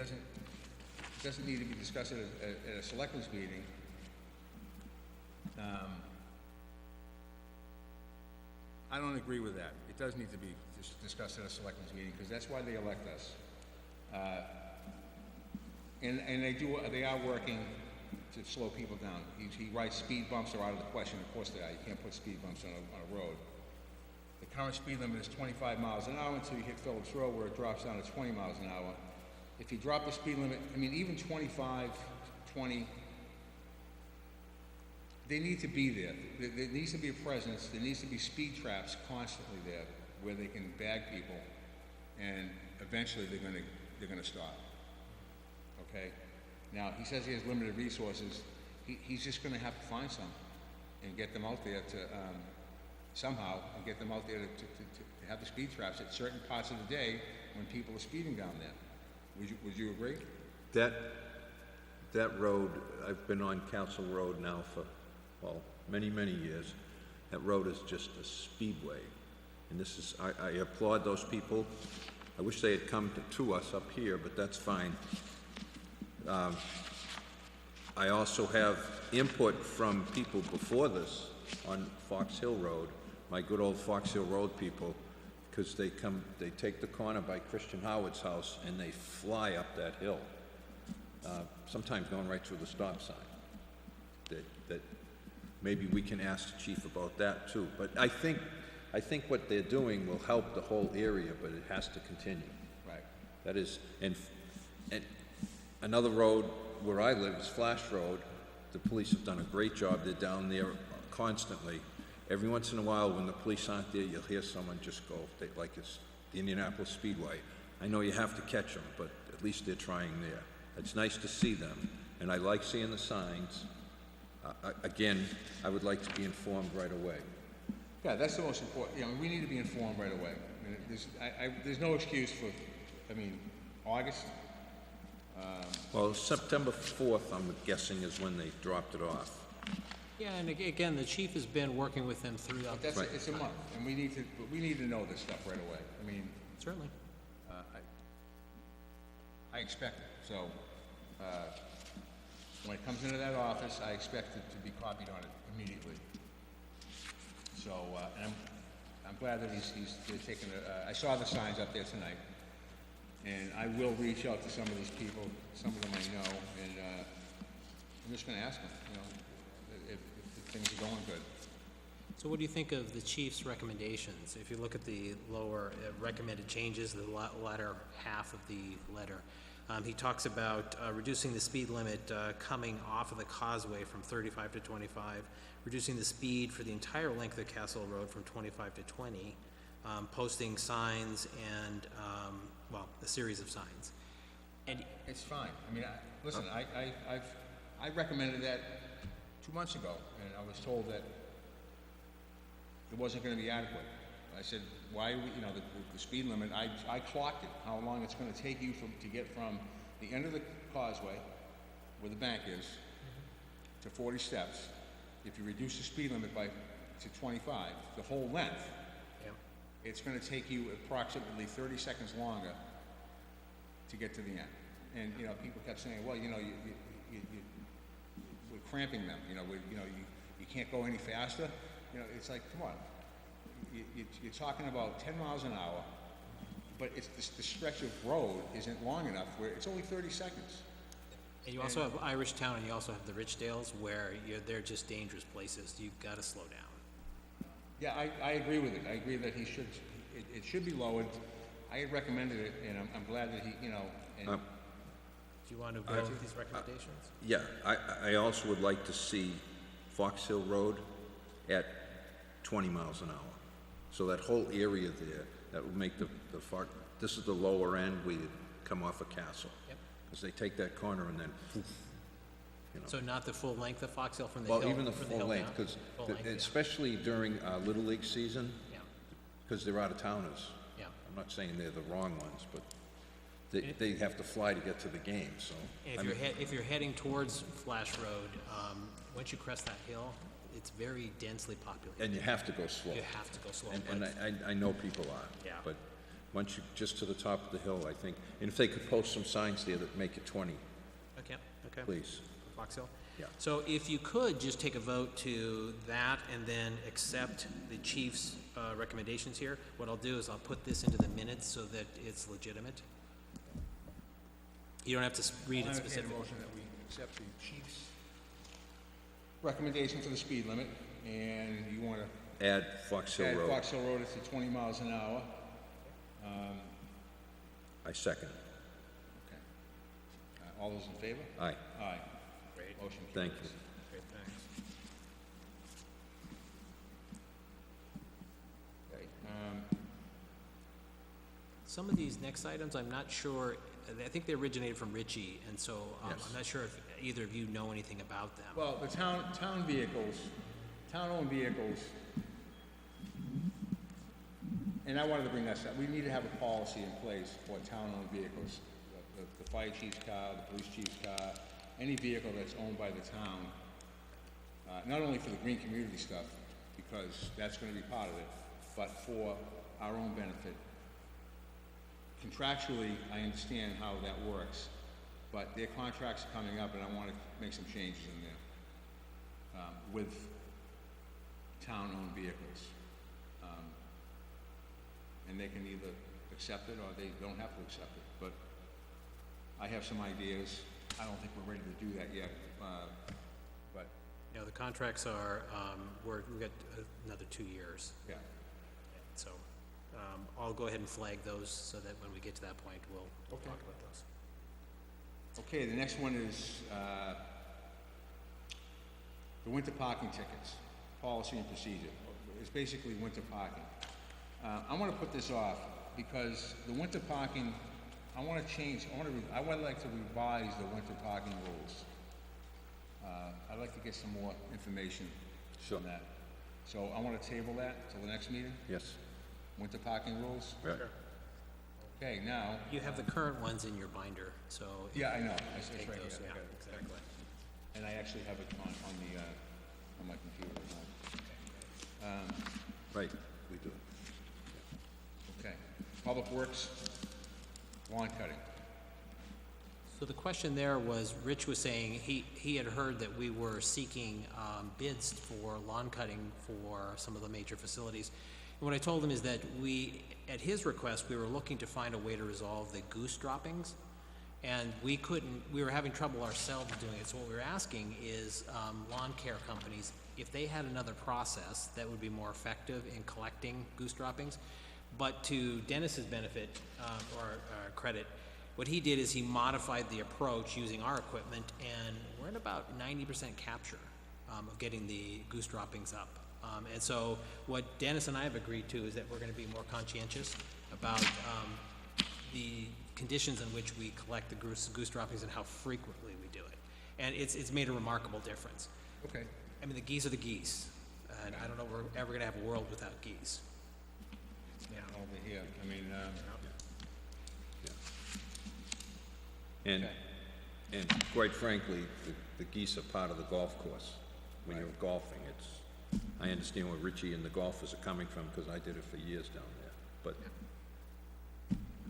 doesn't need to be discussed at a selectmen's meeting. I don't agree with that. It does need to be discussed at a selectmen's meeting, because that's why they elect us. And they are working to slow people down. He writes speed bumps are out of the question. Of course they are. You can't put speed bumps on a road. The current speed limit is 25 miles an hour until you hit Phillips Road, where it drops down to 20 miles an hour. If you drop the speed limit, I mean, even 25, 20, they need to be there. There needs to be a presence. There needs to be speed traps constantly there where they can bag people, and eventually they're gonna stop. Okay? Now, he says he has limited resources. He's just gonna have to find some and get them out there to, somehow, and get them out there to have the speed traps at certain parts of the day when people are speeding down there. Would you agree? That road, I've been on Council Road now for, well, many, many years. That road is just a speedway. And this is, I applaud those people. I wish they had come to us up here, but that's fine. I also have input from people before this on Fox Hill Road, my good old Fox Hill Road people, because they take the corner by Christian Howard's house and they fly up that hill, sometimes going right through the stop sign. That maybe we can ask the chief about that too. But I think what they're doing will help the whole area, but it has to continue. Right. That is, and another road where I live is Flash Road. The police have done a great job. They're down there constantly. Every once in a while, when the police aren't there, you'll hear someone just go, like it's the Indianapolis Speedway. I know you have to catch them, but at least they're trying there. It's nice to see them, and I like seeing the signs. Again, I would like to be informed right away. Yeah, that's the most important, we need to be informed right away. I mean, there's no excuse for, August, Well, September 4th, I'm guessing, is when they dropped it off. Yeah, and again, the chief has been working with them throughout. that's, it's a month, and we need to know this stuff right away. Certainly. I expect it, so, when it comes into that office, I expect it to be copied on it immediately. So, and I'm glad that they're taking I saw the signs up there tonight, and I will reach out to some of these people, some of them I know, and, I'm just gonna ask them, if things are going good. So what do you think of the chief's recommendations? If you look at the lower recommended changes, the latter half of the letter, he talks about reducing the speed limit coming off of the causeway from 35 to 25, reducing the speed for the entire length of Castle Road from 25 to 20, posting signs and, a series of signs. And It's fine. Listen, I recommended that 2 months ago, and I was told that it wasn't gonna be adequate. I said, why, the speed limit, I clocked it, how long it's gonna take you to get from the end of the causeway, where the bank is, to 40 steps. If you reduce the speed limit to 25, the whole length, yeah. it's gonna take you approximately 30 seconds longer to get to the end. And, people kept saying, well, we're cramping them, you can't go any faster. It's like, come on. You're talking about 10 miles an hour, but it's the stretch of road isn't long enough where it's only 30 seconds. And you also have Irish Town, and you also have the Richdales, where they're just dangerous places. You've got to slow down. Yeah, I agree with it. I agree that it should be lowered. I had recommended it, and I'm glad that he, and Do you want to go through these recommendations? Yeah, I also would like to see Fox Hill Road at 20 miles an hour. So that whole area there, that would make this is the lower end where you come off of Castle. Yep. Because they take that corner and then, poof, So not the full length of Fox Hill from the hill? Well, even the from full hill length, down? because Full length, yeah. especially during Little League season, Yeah, because they're out-of-towners. yeah. I'm not saying they're the wrong ones, but they have to fly to get to the game, so. And if you're heading towards Flash Road, once you crest that hill, it's very densely populated. And you have to go slow. You have to go slow. And I know people are. Yeah. But once you, just to the top of the hill, I think, and if they could post some signs there that make it 20, Okay. please. Fox Hill? Yeah. So if you could just take a vote to that and then accept the chief's recommendations here, what I'll do is I'll put this into the minutes so that it's legitimate. You don't have to read it I'll entertain a specifically. motion that we accept the chief's recommendation for the speed limit, and you wanna Add Fox Hill add Road. Fox Hill Road to 20 miles an hour. I second. Okay. All those in favor? Aye. Aye. Great. Motion carries. Thank you. Great, thanks. Okay, Some of these next items, I'm not sure, I think they originated from Ritchie, and so Yes. I'm not sure if either of you know anything about them. well, the town vehicles, town-owned vehicles, and I wanted to bring this up, we need to have a policy in place for town-owned vehicles. The fire chief's car, the police chief's car, any vehicle that's owned by the town, not only for the green community stuff, because that's gonna be part of it, but for our own benefit. Contractually, I understand how that works, but their contracts are coming up, and I wanna make some changes in there, with town-owned vehicles. And they can either accept it or they don't have to accept it, but I have some ideas. I don't think we're ready to do that yet, but, You know, the contracts are, we've got another 2 years, yeah. so, I'll go ahead and flag those so that when we get to that point, we'll talk about those. Okay, the next one is, the winter parking tickets, policy and procedure. It's basically winter parking. I wanna put this off, because the winter parking, I wanna change, I would like to revise the winter parking rules. I'd like to get some more information Sure. on that. So I wanna table that till the next meeting, Yes. winter parking rules. Right. Okay, now, You have the current ones in your binder, so. yeah, I know, it's Take right those, here. yeah, Okay. exactly. And I actually have it on my computer. Right, we do. Okay. Public Works, lawn cutting. So the question there was, Rich was saying he had heard that we were seeking bids for lawn cutting for some of the major facilities. And what I told him is that at his request, we were looking to find a way to resolve the goose droppings. And we were having trouble ourselves doing it. So what we were asking is lawn care companies, if they had another process that would be more effective in collecting goose droppings. But to Dennis's benefit, or credit, what he did is he modified the approach using our equipment, and we're at about 90% capture of getting the goose droppings up. And so what Dennis and I have agreed to is that we're gonna be more conscientious about the conditions in which we collect the goose droppings and how frequently we do it. And it's made a remarkable difference. Okay. I mean, the geese are the geese, and I don't know if we're ever gonna have a world without geese. Yeah. Over here, I mean, And, Okay. and quite frankly, the geese are part of the golf course. When you're golfing, I understand where Richie and the golfers are coming from, because I did it for years down there. But,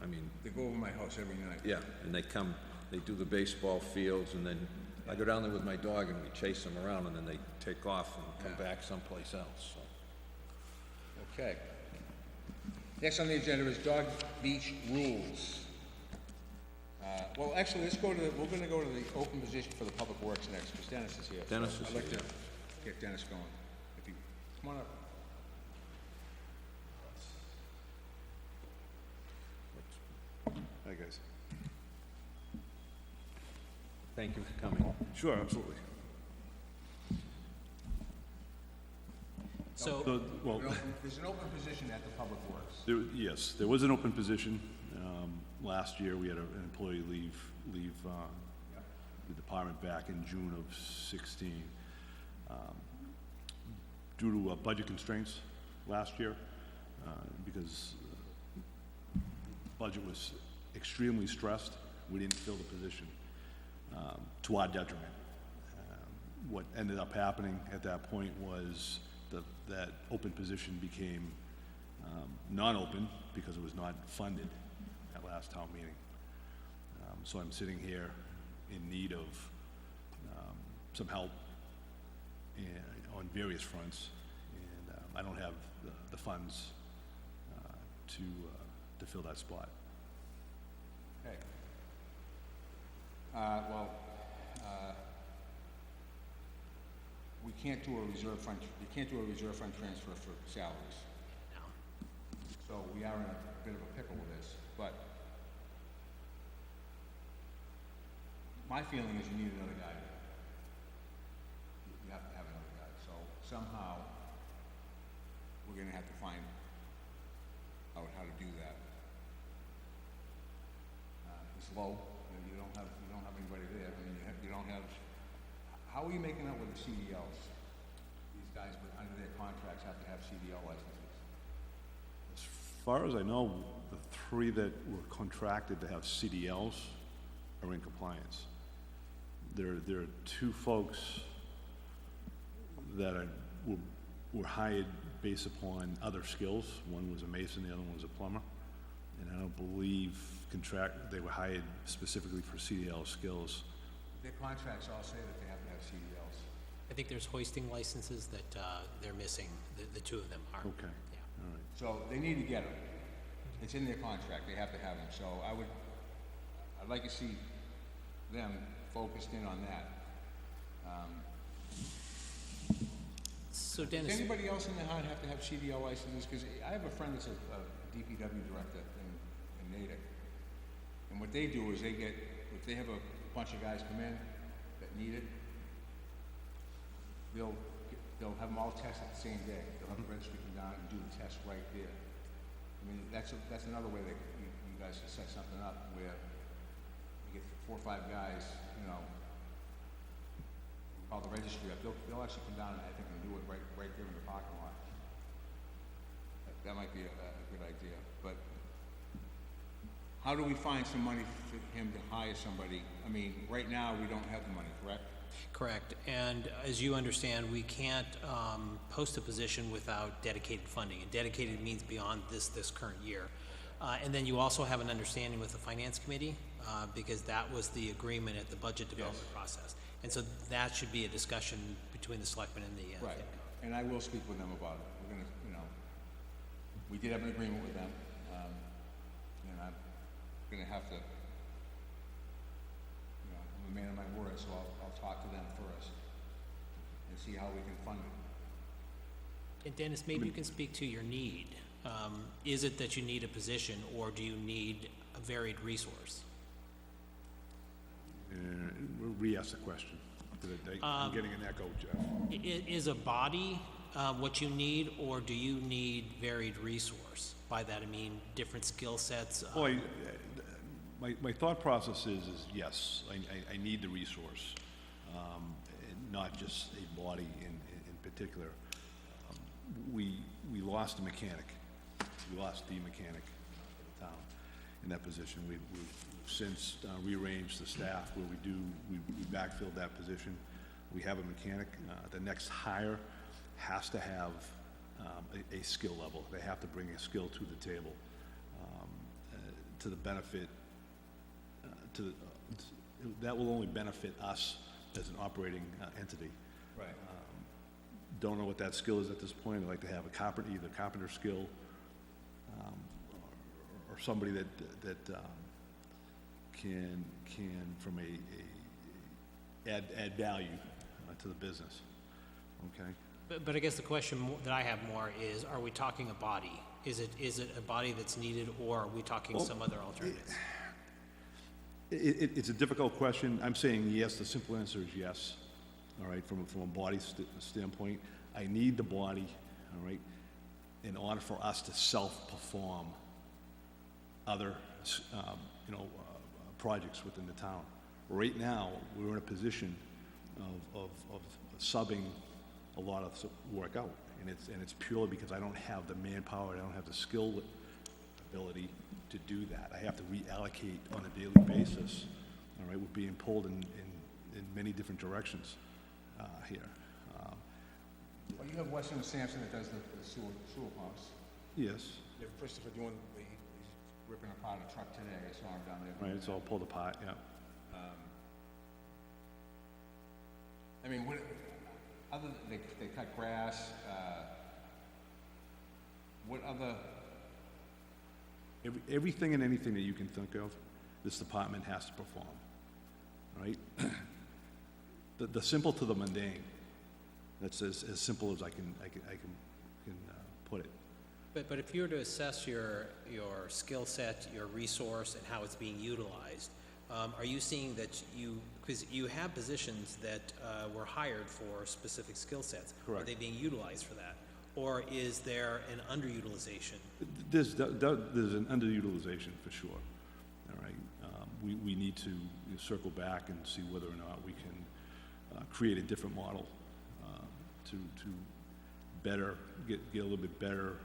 I mean, they go over my house every night. yeah, and they come, they do the baseball fields, and then I go down there with my dog and we chase them around, and then they take off and come back someplace else, so. Okay. Next on the agenda is dog beach rules. Well, actually, we're gonna go to the open position for the Public Works next, because Dennis is here. So Dennis is I'd like here, to get Dennis going. If you, come on up. Hi, guys. Thank you for coming. Sure, absolutely. So, Well, There's an open position at the Public Works. yes, there was an open position. Last year, we had an employee leave the department back in June of 16. Due to budget constraints last year, because budget was extremely stressed, we didn't fill the position, to our detriment. What ended up happening at that point was that open position became non-open because it was not funded at last town meeting. So I'm sitting here in need of some help on various fronts, and I don't have the funds to fill that spot. Okay. We can't do a reserve fund, you can't do a reserve fund transfer for salaries. no. So we are in a bit of a pickle with this, but my feeling is you need another guy. You have to have another guy, so somehow we're gonna have to find out how to do that. It's low, and you don't have anybody there, I mean, you don't have, how are you making out with the CDLs? These guys, under their contracts, have to have CDL licenses. As far as I know, the three that were contracted to have CDLs are in compliance. There are two folks that were hired based upon other skills. One was a mason, the other one was a plumber. And I don't believe they were hired specifically for CDL skills. Their contracts all say that they have to have CDLs. I think there's hoisting licenses that they're missing, the two of them are. Okay, Yeah. all right. So they need to get them. It's in their contract, they have to have them. So I'd like to see them focused in on that. So Does Dennis, anybody else in the Nahant have to have CDL licenses? Because I have a friend that's a DPW director in Natick. And what they do is if they have a bunch of guys come in that need it, they'll have them all tested the same day. They'll have the registry come down and do the test right there. I mean, that's another way that you guys can set something up where you get 4 or 5 guys, you know, call the registry up. They'll actually come down and I think and do it right there in the parking lot. That might be a good idea. But how do we find some money for him to hire somebody? I mean, right now we don't have the money, correct? Correct, and as you understand, we can't post a position without dedicated funding, and dedicated means beyond this current year. And then you also have an understanding with the Finance Committee, because that was the agreement at the budget development process. And so that should be a discussion between the selectmen and the... Right, and I will speak with them about it. We're gonna, you know, we did have an agreement with them, and I'm gonna have to, you know, I'm a man of my word, so I'll talk to them first and see how we can fund it. And Dennis, maybe you can speak to your need. Is it that you need a position, or do you need a varied resource? Re-ask the question. I'm getting an echo, Jeff. Is a body what you need, or do you need varied resource? By that I mean different skill sets. Well, my thought process is yes, I need the resource, and not just a body in particular. We lost a mechanic. We lost the mechanic for the town in that position. We've since rearranged the staff where we backfilled that position. We have a mechanic. The next hire has to have a skill level. They have to bring a skill to the table to the benefit, that will only benefit us as an operating entity. Right. Don't know what that skill is at this point. I'd like to have a carpenter, either carpenter skill, or somebody that can from a add value to the business. Okay. But I guess the question that I have more is, are we talking a body? Is it a body that's needed, or are we talking some other alternatives? It's a difficult question. I'm saying yes. The simple answer is yes. All right, from a body standpoint, I need the body, all right, in order for us to self-perform other, projects within the town. Right now, we're in a position of subbing a lot of work out, and it's purely because I don't have the manpower, I don't have the skill ability to do that. I have to reallocate on a daily basis. All right, we're being pulled in many different directions here. Well, you have Western Sampson that does the sewer pumps. Yes, You have Christopher he's ripping apart a truck today. I saw him down there. right, it's all pulled apart, yeah. I mean, what, other than they cut grass, what other, Everything and anything that you can think of, this department has to perform, right? The simple to the mundane. That's as simple as I can put it. But if you were to assess your skill set, your resource, and how it's being utilized, are you seeing that because you have positions that were hired for specific skill sets? Correct. Are they being utilized for that? Or is there an underutilization? There's an underutilization for sure, all right? We need to circle back and see whether or not we can create a different model to better, get a little bit better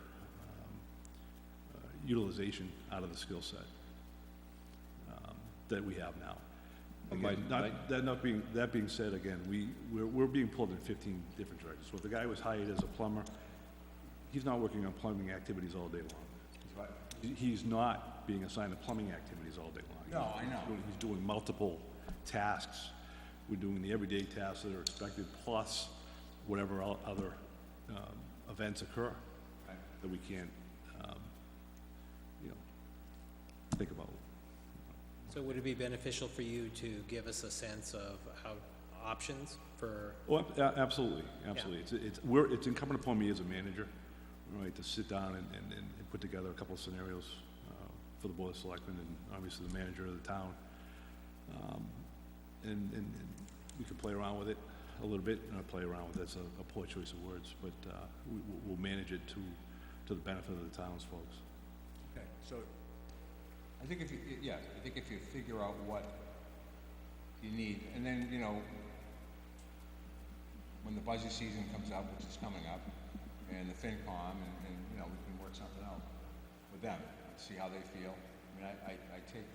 utilization out of the skill set that we have now. Again, that being said, again, we're being pulled in 15 different directions. So if the guy was hired as a plumber, he's not working on plumbing activities all day long. He's not being assigned to plumbing activities all day long. No, I know. He's doing multiple tasks. We're doing the everyday tasks that are expected, plus whatever other events occur that we can't, think about. So would it be beneficial for you to give us a sense of how options for? Oh, absolutely, absolutely. It's incumbent upon me as a manager, right, to sit down and put together a couple of scenarios for the Board of Selectmen and obviously the manager of the town. And we can play around with it a little bit, not play around with it, that's a poor choice of words, but we'll manage it to the benefit of the townsfolk. Okay, so, I think if you, I think if you figure out what you need, and then, you know, when the budget season comes up, which is coming up, and the FinCom, and, you know, we can work something out with them, see how they feel. I mean, I take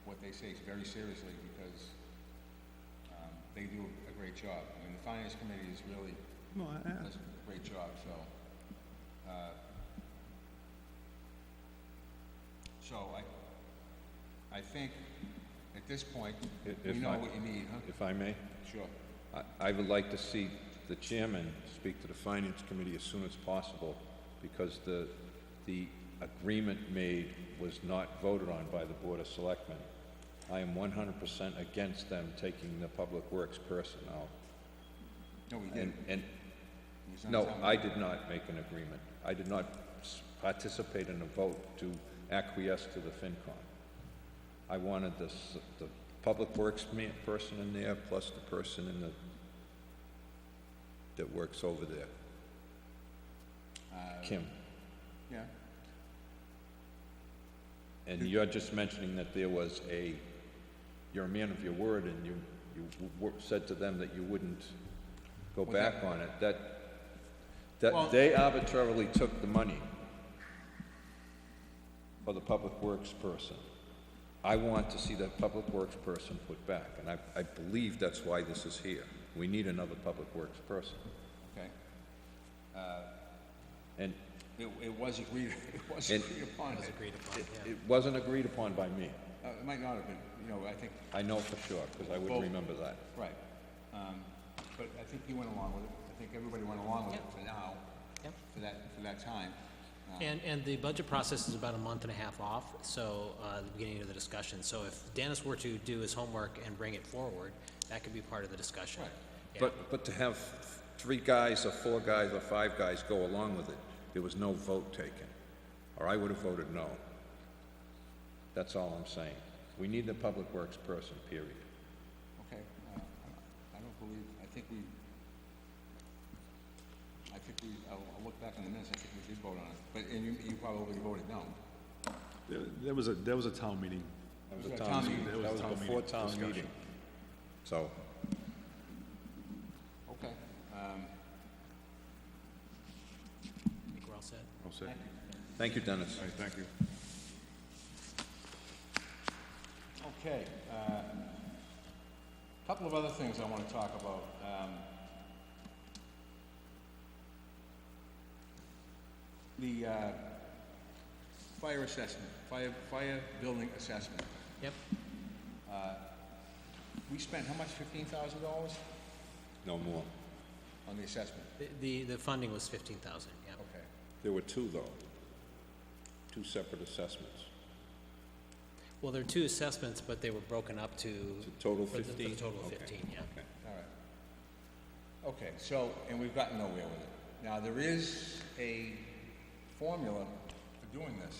what they say very seriously, because they do a great job. I mean, the Finance Committee is really, does a great job, so. So I think, at this point, we know what you need, huh? If I may, Sure. I would like to see the chairman speak to the Finance Committee as soon as possible, because the agreement made was not voted on by the Board of Selectmen. I am 100% against them taking the Public Works person out. No, we didn't. And, He was on no, town I meeting. did not make an agreement. I did not participate in a vote to acquiesce to the FinCom. I wanted the Public Works person in there, plus the person that works over there. Kim. Yeah, And you're just mentioning that there was you're a man of your word, and you said to them that you wouldn't go Well, back on it. That Well- they arbitrarily took the money for the Public Works person. I want to see that Public Works person put back, and I believe that's why this is here. We need another Public Works person. okay. And It was agreed, it was And- agreed upon. Was agreed upon, yeah. it wasn't agreed upon by me. It might not have been, you know, I think, I know for sure, because I would Well- remember that. right. But I think you went along with it. I think everybody went along with it Yep. for now, Yep. for that time. And the budget process is about a month and a half off, so, the beginning of the discussion. So if Dennis were to do his homework and bring it forward, that could be part of the discussion. Right. Yeah. But to have 3 guys or 4 guys or 5 guys go along with it, there was no vote taken, or I would have voted no. That's all I'm saying. We need the Public Works person, period. Okay, I don't believe, I'll look back in the minutes, I think we did vote on it. But, and you probably voted no. There was a town meeting. That was Was a that town town meeting. meeting? That was town before meeting town discussion. meeting. So, Okay. I think we're all set. I'll say. thank you, Dennis. All right, thank you. Okay, couple of other things I want to talk about. The fire assessment, fire building assessment. Yep. We spent how much, $15,000 No more. on the assessment? The funding was 15,000, yeah. Okay. There were 2, though. 2 separate assessments. Well, there are 2 assessments, but they were broken up to. It's a total for the 15? total of Okay. 15, yeah. Okay. All right. Okay, so, and we've gotten nowhere with it. Now, there is a formula for doing this.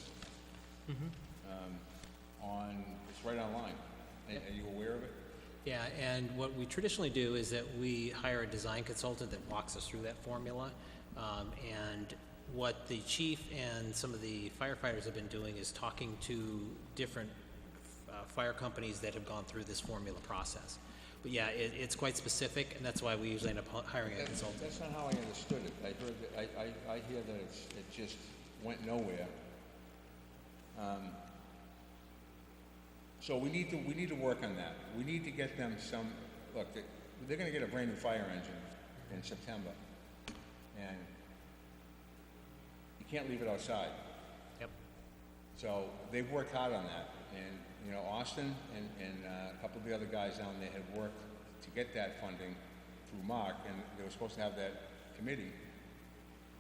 It's right online. Are you aware of it? Yeah, and what we traditionally do is that we hire a design consultant that walks us through that formula. And what the chief and some of the firefighters have been doing is talking to different fire companies that have gone through this formula process. But yeah, it's quite specific, and that's why we usually end up hiring a consultant. That's not how I understood it. I heard that, I hear that it just went nowhere. So we need to work on that. We need to get them some, look, they're gonna get a brand new fire engine in September. And you can't leave it outside. Yep. So they've worked hard on that, and, you know, Austin and a couple of the other guys down there had worked to get that funding through Mark, and they were supposed to have that committee.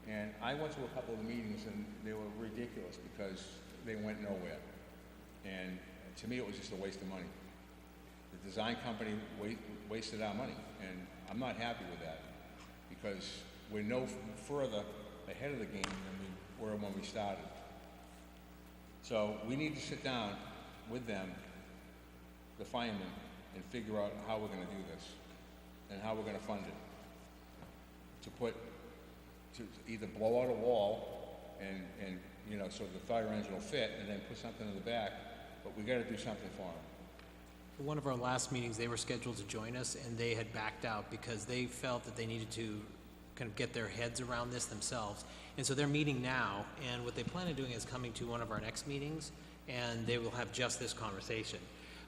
And I went to a couple of the meetings, and they were ridiculous because they went nowhere. And to me, it was just a waste of money. The design company wasted our money, and I'm not happy with that, because we're no further ahead of the game than we were when we started. So we need to sit down with them, the firemen, and figure out how we're gonna do this, and how we're gonna fund it. To either blow out a wall and, you know, so the fire engine will fit, and then put something in the back, but we gotta do something for them. For one of our last meetings, they were scheduled to join us, and they had backed out because they felt that they needed to kind of get their heads around this themselves. And so they're meeting now, and what they plan on doing is coming to one of our next meetings, and they will have just this conversation.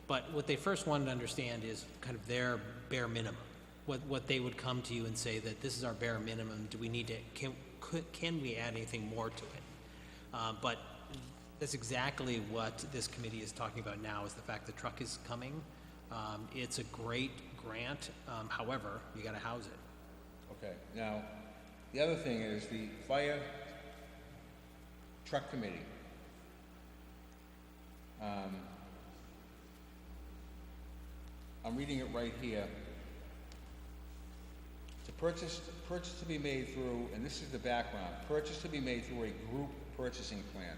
But what they first wanted to understand is kind of their bare minimum. What they would come to you and say that this is our bare minimum, do we need to, can we add anything more to it? But that's exactly what this committee is talking about now, is the fact the truck is coming. It's a great grant, however, you gotta house it. Okay, now, the other thing is the fire truck committee. I'm reading it right here. Purchase to be made through, and this is the background, purchase to be made through a group purchasing plan.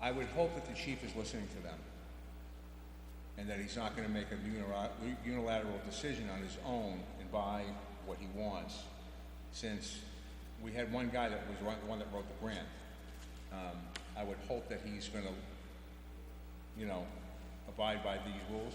I would hope that the chief is listening to them, and that he's not gonna make a unilateral decision on his own and buy what he wants, since we had one guy that was the one that wrote the grant. I would hope that he's gonna, you know, abide by these rules.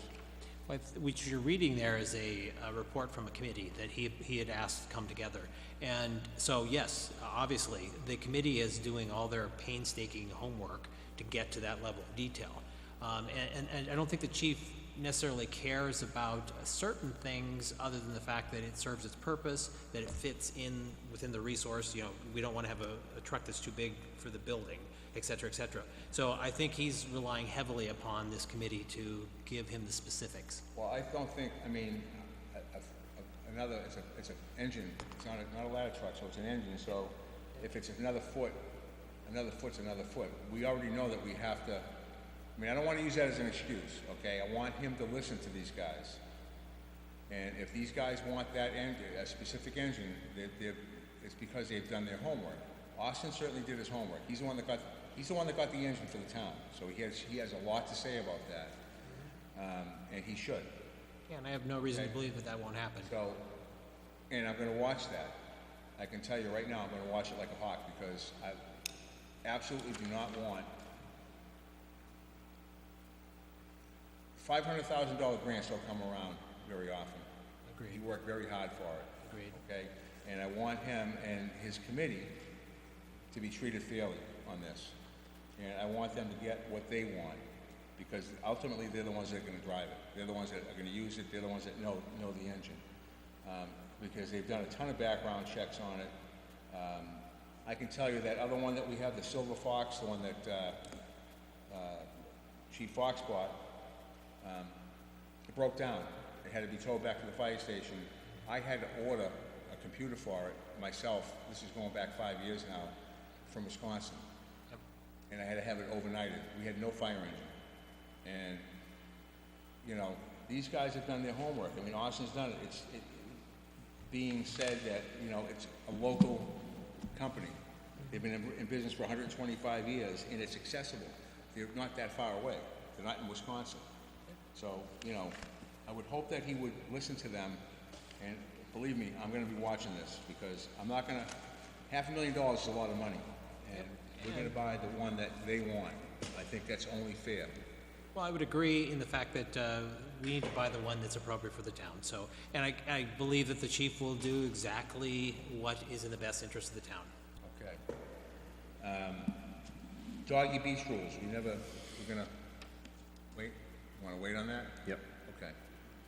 What you're reading there is a report from a committee that he had asked to come together. And so, yes, obviously, the committee is doing all their painstaking homework to get to that level of detail. And I don't think the chief necessarily cares about certain things other than the fact that it serves its purpose, that it fits in within the resource. You know, we don't want to have a truck that's too big for the building, et cetera, et cetera. So I think he's relying heavily upon this committee to give him the specifics. Well, I don't think, I mean, it's an engine, it's not a ladder truck, so it's an engine, so if it's another foot's another foot. We already know that we have to, I mean, I don't want to use that as an excuse, okay? I want him to listen to these guys. And if these guys want that a specific engine, it's because they've done their homework. Austin certainly did his homework. He's the one that got the engine for the town, so he has a lot to say about that, and he should. Yeah, and I have no reason to believe that won't happen. So, and I'm gonna watch that. I can tell you right now, I'm gonna watch it like a hawk, because I absolutely do not want $500,000 grants don't come around very often. Agreed. He worked very hard for it. Agreed. Okay, and I want him and his committee to be treated fairly on this. And I want them to get what they want, because ultimately they're the ones that are gonna drive it. They're the ones that are gonna use it, they're the ones that know the engine. Because they've done a ton of background checks on it. I can tell you that other one that we have, the Silver Fox, the one that Chief Fox bought, it broke down. It had to be towed back to the fire station. I had to order a computer for it myself. This is going back 5 years now, from Wisconsin. Yep. And I had to have it overnighted. We had no fire engine. And, you know, these guys have done their homework. I mean, Austin's done it. It's being said that, you know, it's a local company. They've been in business for 125 years, and it's accessible. They're not that far away. They're not in Wisconsin. So, you know, I would hope that he would listen to them, and believe me, I'm gonna be watching this, because I'm not gonna, $500,000 is a lot of money, and we're gonna buy the one that they want. I think that's only fair. Well, I would agree in the fact that we need to buy the one that's appropriate for the town. So, and I believe that the chief will do exactly what is in the best interest of the town. Okay. Doggy beach rules, we're gonna, wait, wanna wait on that? Yep. Okay.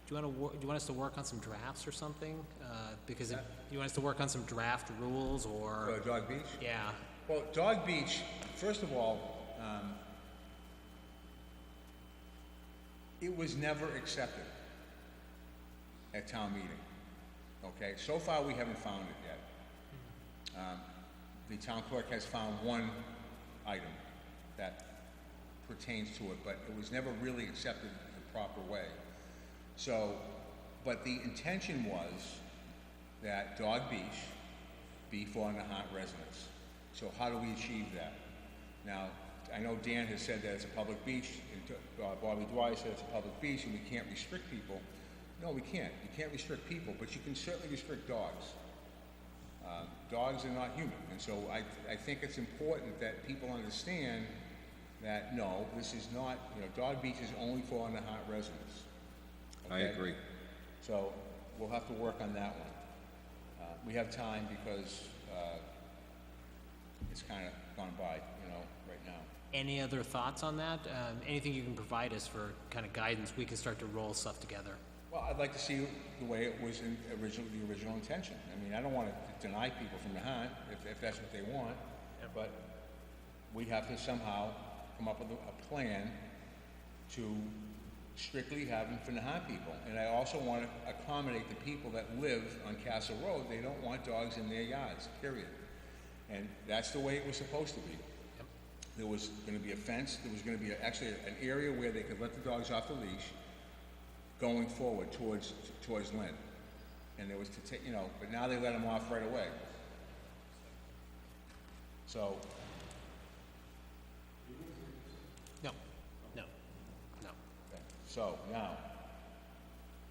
Do you want us to work on some drafts or something? Because you want us to work on some draft rules or? Dog beach? Yeah. Well, Dog Beach, first of all, it was never accepted at town meeting, okay? So far, we haven't found it yet. The town clerk has found one item that pertains to it, but it was never really accepted the proper way. So, but the intention was that Dog Beach be for Nahant residents. So how do we achieve that? Now, I know Dan has said that it's a public beach, and Bobby Dwyer said it's a public beach, and we can't restrict people. No, we can't. You can't restrict people, but you can certainly restrict dogs. Dogs are not human, and so I think it's important that people understand that, no, this is not, Dog Beach is only for Nahant residents. I Okay? agree. So, we'll have to work on that one. We have time because, it's kinda gone by, right now. Any other thoughts on that? Anything you can provide us for kind of guidance, we can start to roll stuff together. Well, I'd like to see the way it was in the original intention. I mean, I don't want to deny people from Nahant if that's what they want, but we have to somehow come up with a plan to strictly have them for Nahant people. And I also want to accommodate the people that live on Castle Road. They don't want dogs in their yards, period. And that's the way it was supposed to be. There was going to be a fence, there was going to be actually an area where they could let the dogs off the leash going forward towards Lynn. And there was to take, but now they let them off right away. So, No. okay. So now,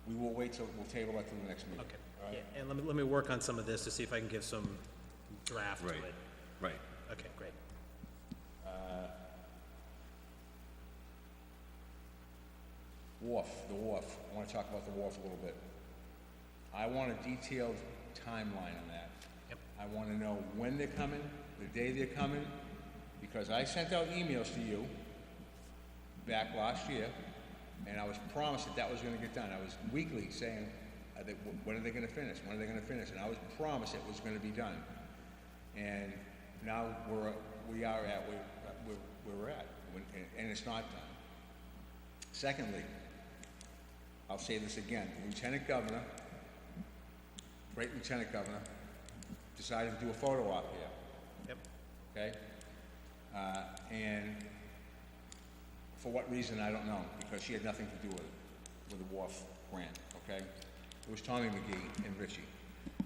we will we'll table that till the next meeting. Okay. All right? Yeah, and let me work on some of this to see if I can give some draft to Right, it. right. Okay, great. The wharf. I want to talk about the wharf a little bit. I want a detailed timeline on that. Yep. I want to know when they're coming, the day they're coming, because I sent out emails to you back last year, and I was promised that was going to get done. I was weekly saying, when are they going to finish? When are they going to finish? And I was promised it was going to be done. And now we are at where we're at, and it's not done. Secondly, I'll say this again, the Lieutenant Governor, great Lieutenant Governor, decided to do a photo op here, Yep. okay? And for what reason, I don't know, because she had nothing to do with the wharf grant, okay? It was Tommy McGee and Richie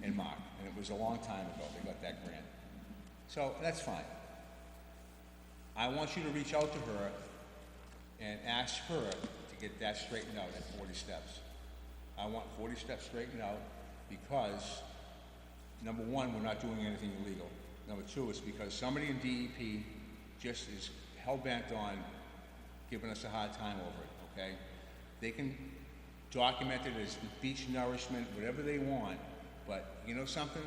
and Mark, and it was a long time ago they got that grant. So, that's fine. I want you to reach out to her and ask her to get that straightened out at 40 steps. I want 40 steps straightened out because, number one, we're not doing anything illegal. Number two, it's because somebody in DEP just is hell-bent on giving us a hard time over it, okay? They can document it as beach nourishment, whatever they want, but you know something?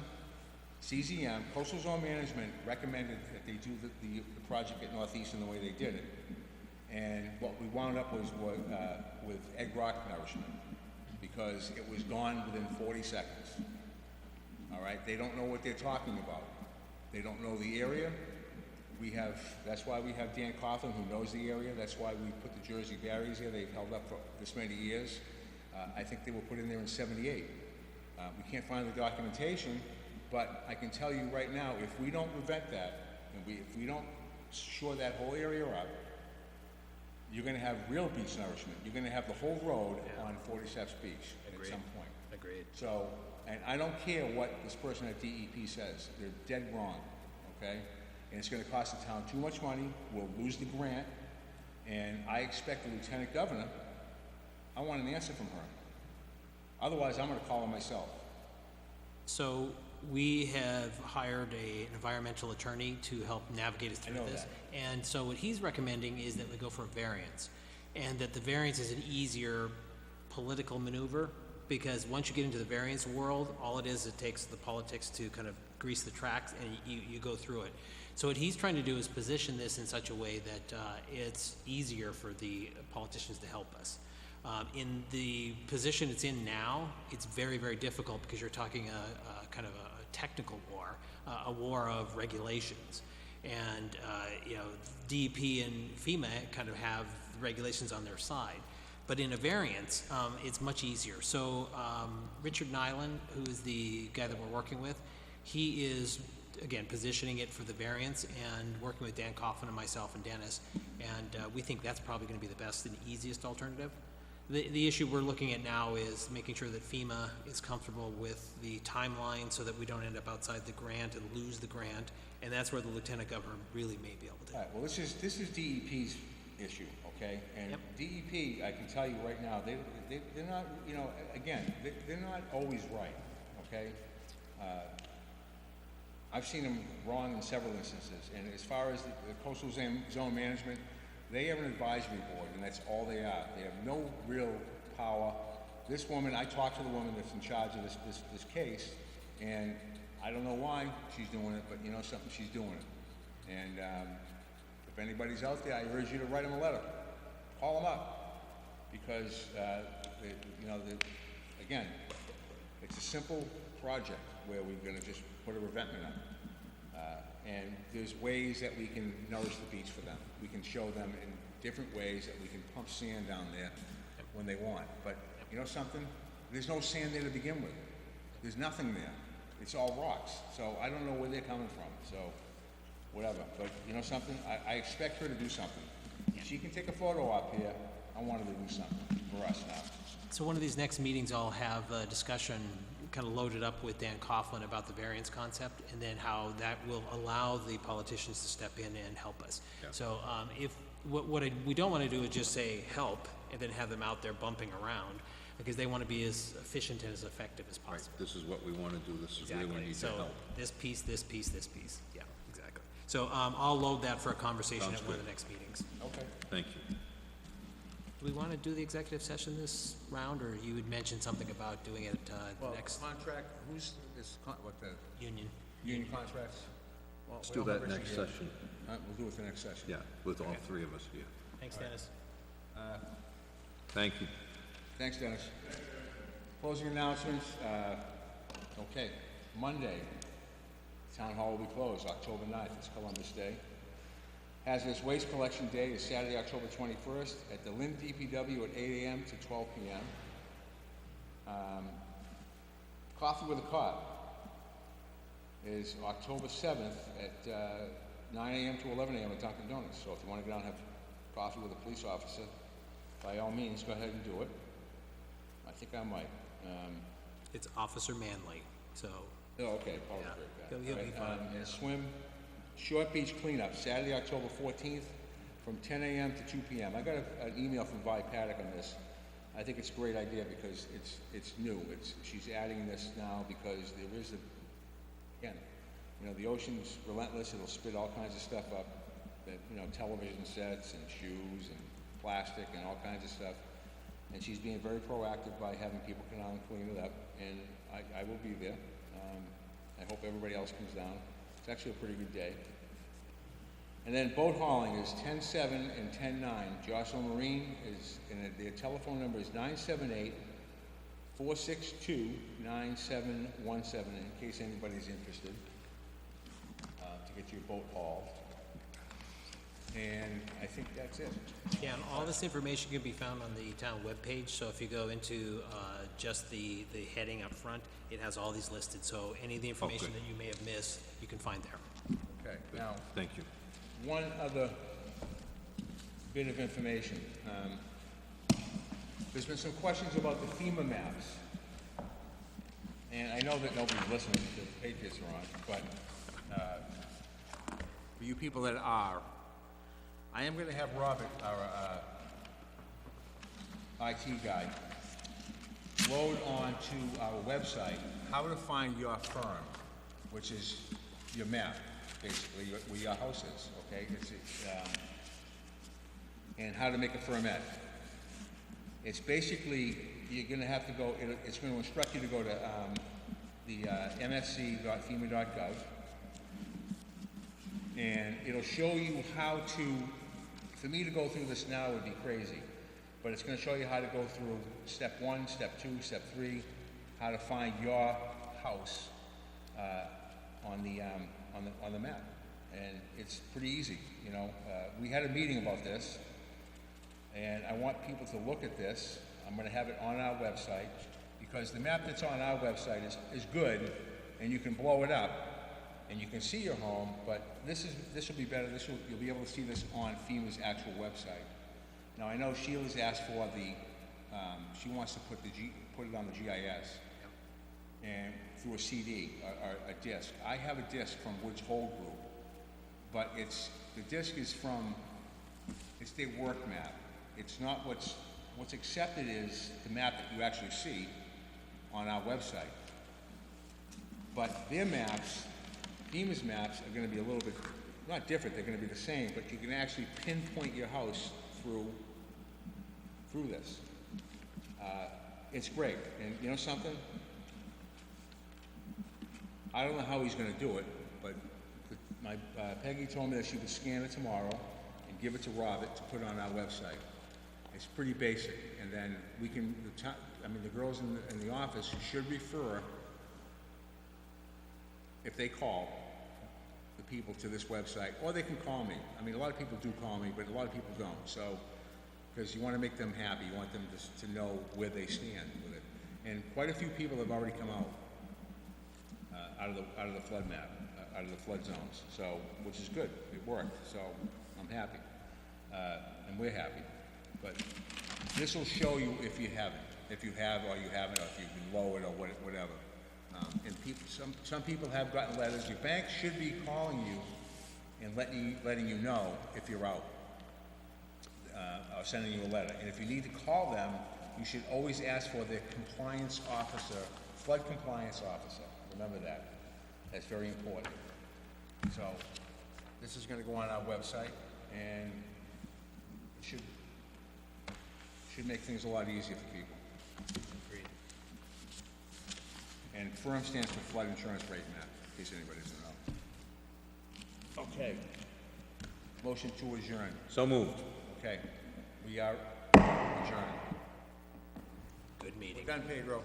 CZM, Coastal Zone Management, recommended that they do the project at Northeastern the way they did it. And what we wound up was with egg rock nourishment, because it was gone within 40 seconds. All right, they don't know what they're talking about. They don't know the area. That's why we have Dan Coughlin, who knows the area. That's why we put the Jersey barriers here. They've held up for this many years. I think they were put in there in '78. We can't find the documentation, but I can tell you right now, if we don't prevent that, and if we don't shore that whole area up, you're gonna have real beach nourishment. You're gonna have the whole road on 40 Steps Beach at some point. Agreed. So, and I don't care what this person at DEP says, they're dead wrong, okay? And it's gonna cost the town too much money, we'll lose the grant, and I expect the Lieutenant Governor, I want an answer from her. Otherwise, I'm gonna call her myself. So we have hired an environmental attorney to help navigate us through know this. that. And so what he's recommending is that we go for a variance. And that the variance is an easier political maneuver, because once you get into the variance world, all it takes the politics to kind of grease the tracks, and you go through it. So what he's trying to do is position this in such a way that it's easier for the politicians to help us. In the position it's in now, it's very, very difficult because you're talking a kind of a technical war, a war of regulations. And, DEP and FEMA kind of have regulations on their side. But in a variance, it's much easier. So Richard Nyland, who is the guy that we're working with, he is, again, positioning it for the variance and working with Dan Coughlin and myself and Dennis. And we think that's probably going to be the best and easiest alternative. The issue we're looking at now is making sure that FEMA is comfortable with the timeline so that we don't end up outside the grant and lose the grant, and that's where the lieutenant governor really may be able to. All right, well, this is DEP's issue, okay? And Yep. DEP, I can tell you right now, they're not, you know, again, they're not always right, okay? I've seen them wrong in several instances, and as far as the coastal zone management, they have an advisory board, and that's all they are. They have no real power. This woman, I talked to the woman that's in charge of this case, and I don't know why she's doing it, but you know something, she's doing it. And if anybody's out there, I urge you to write them a letter. Call them up, because, again, it's a simple project where we're gonna just put a revetment up. And there's ways that we can nourish the beach for them. We can show them in different ways that we can pump sand down there when they want. But you know something? There's no sand there to begin with. There's nothing there. It's all rocks. So I don't know where they're coming from, so whatever. But you know something? I expect her to do something. She can take a photo up here. I want her to do something for us now. So one of these next meetings, I'll have a discussion kind of loaded up with Dan Coughlin about the variance concept, and then how that will allow the politicians to step in and help us. So if, we don't want to do is just say help, and then have them out there bumping around, because they want to be as efficient and as effective as Right, possible. this is what we want to do, this is where we Exactly. need to So help. this piece, this piece, this piece. Yeah, exactly. So I'll load that for a conversation Sounds at one of good. the next meetings. Okay. Thank you. Do we want to do the executive session this round, or you had mentioned something about doing it the Well, next contract, what the union? union contracts? Well, Let's we do don't have that Richard next here. session. We'll do it the next session. Yeah, with all three of us here. Thanks, Dennis. Thank you. Thanks, Dennis. Closing announcements, okay, Monday, Town Hall will be closed, October 9th, it's Columbus Day. Hazardous Waste Collection Day is Saturday, October 21st, at the Lynn DPW at 8 a.m. to 12 p.m. Coffee with a Cop is October 7th at 9 a.m. to 11 a.m. at Dunkin' Donuts. So if you want to get out and have coffee with a police officer, by all means, go ahead and do it. I think I might. It's Officer Manley, so, Oh, okay, apologize for that. He'll be All right, fine, and swim, Short Beach Cleanup, Saturday, October 14th, from 10 a.m. to 2 p.m. I got an email from Vi Paddock on this. I think it's a great idea because it's new. She's adding this now because there is again, you know, the ocean's relentless. It'll spit all kinds of stuff up, that, you know, television sets and shoes and plastic and all kinds of stuff. And she's being very proactive by having people come down and clean it up, and I will be there. I hope everybody else comes down. It's actually a pretty good day. And then boat hauling is 10-7 and 10-9. Jocelyn Marine is, and their telephone number is 978-462-9717, in case anybody's interested, to get your boat hauled. And I think that's it. yeah, and all this information can be found on the town webpage, so if you go into just the heading up front, it has all these listed, so any of the information good. that you may have missed, you can find there. Okay, now, Thank you. one other bit of information. There's been some questions about the Fema Maps. And I know that nobody's listening because the Patriots are on, but for you people that are, I am gonna have Robert, our IT guy, load onto our website how to find your firm, which is your map, basically, where your house is, okay? And how to make a firmette. It's basically, you're gonna have to go, it's gonna instruct you to go to the msc.fema.gov, and it'll show you how to, for me to go through this now would be crazy, but it's gonna show you how to go through step 1, step 2, step 3, how to find your house on the map. And it's pretty easy, you know. We had a meeting about this, and I want people to look at this. I'm gonna have it on our website, because the map that's on our website is good, and you can blow it up, and you can see your home, but this will be better. You'll be able to see this on FEMA's actual website. Now, I know Sheila's asked for the she wants to put it on the GIS. And through a CD, or a disc. I have a disc from Woods Hole Group, but the disc is it's their work map. It's not what's accepted is the map that you actually see on our website. But their maps, FEMA's maps, are gonna be a little bit, not different, they're gonna be the same, but you can actually pinpoint your house through this. It's great, and you know something? I don't know how he's gonna do it, but Peggy told me that she would scan it tomorrow and give it to Robert to put on our website. It's pretty basic, and then we can, the girls in the office should refer, if they call, the people to this website, or they can call me. I mean, a lot of people do call me, but a lot of people don't, so, because you wanna make them happy, you want them to know where they stand with it. And quite a few people have already come out, out of the flood map, out of the flood zones, so, which is good, it worked, so I'm happy, and we're happy. But this will show you if you haven't, if you have or you haven't, or if you've been lowered or whatever. And some people have gotten letters. Your bank should be calling you and letting you know if you're out, or sending you a letter. And if you need to call them, you should always ask for their compliance officer, flood compliance officer. Remember that. That's very important. So, this is gonna go on our website, and it should make things a lot easier for people. Agreed. And FIRM stands for Flood Insurance Rate Map, in case anybody doesn't know. Okay. Motion to adjourn. So moved. Okay. We are adjourned. Good meeting. We're done, Pedro.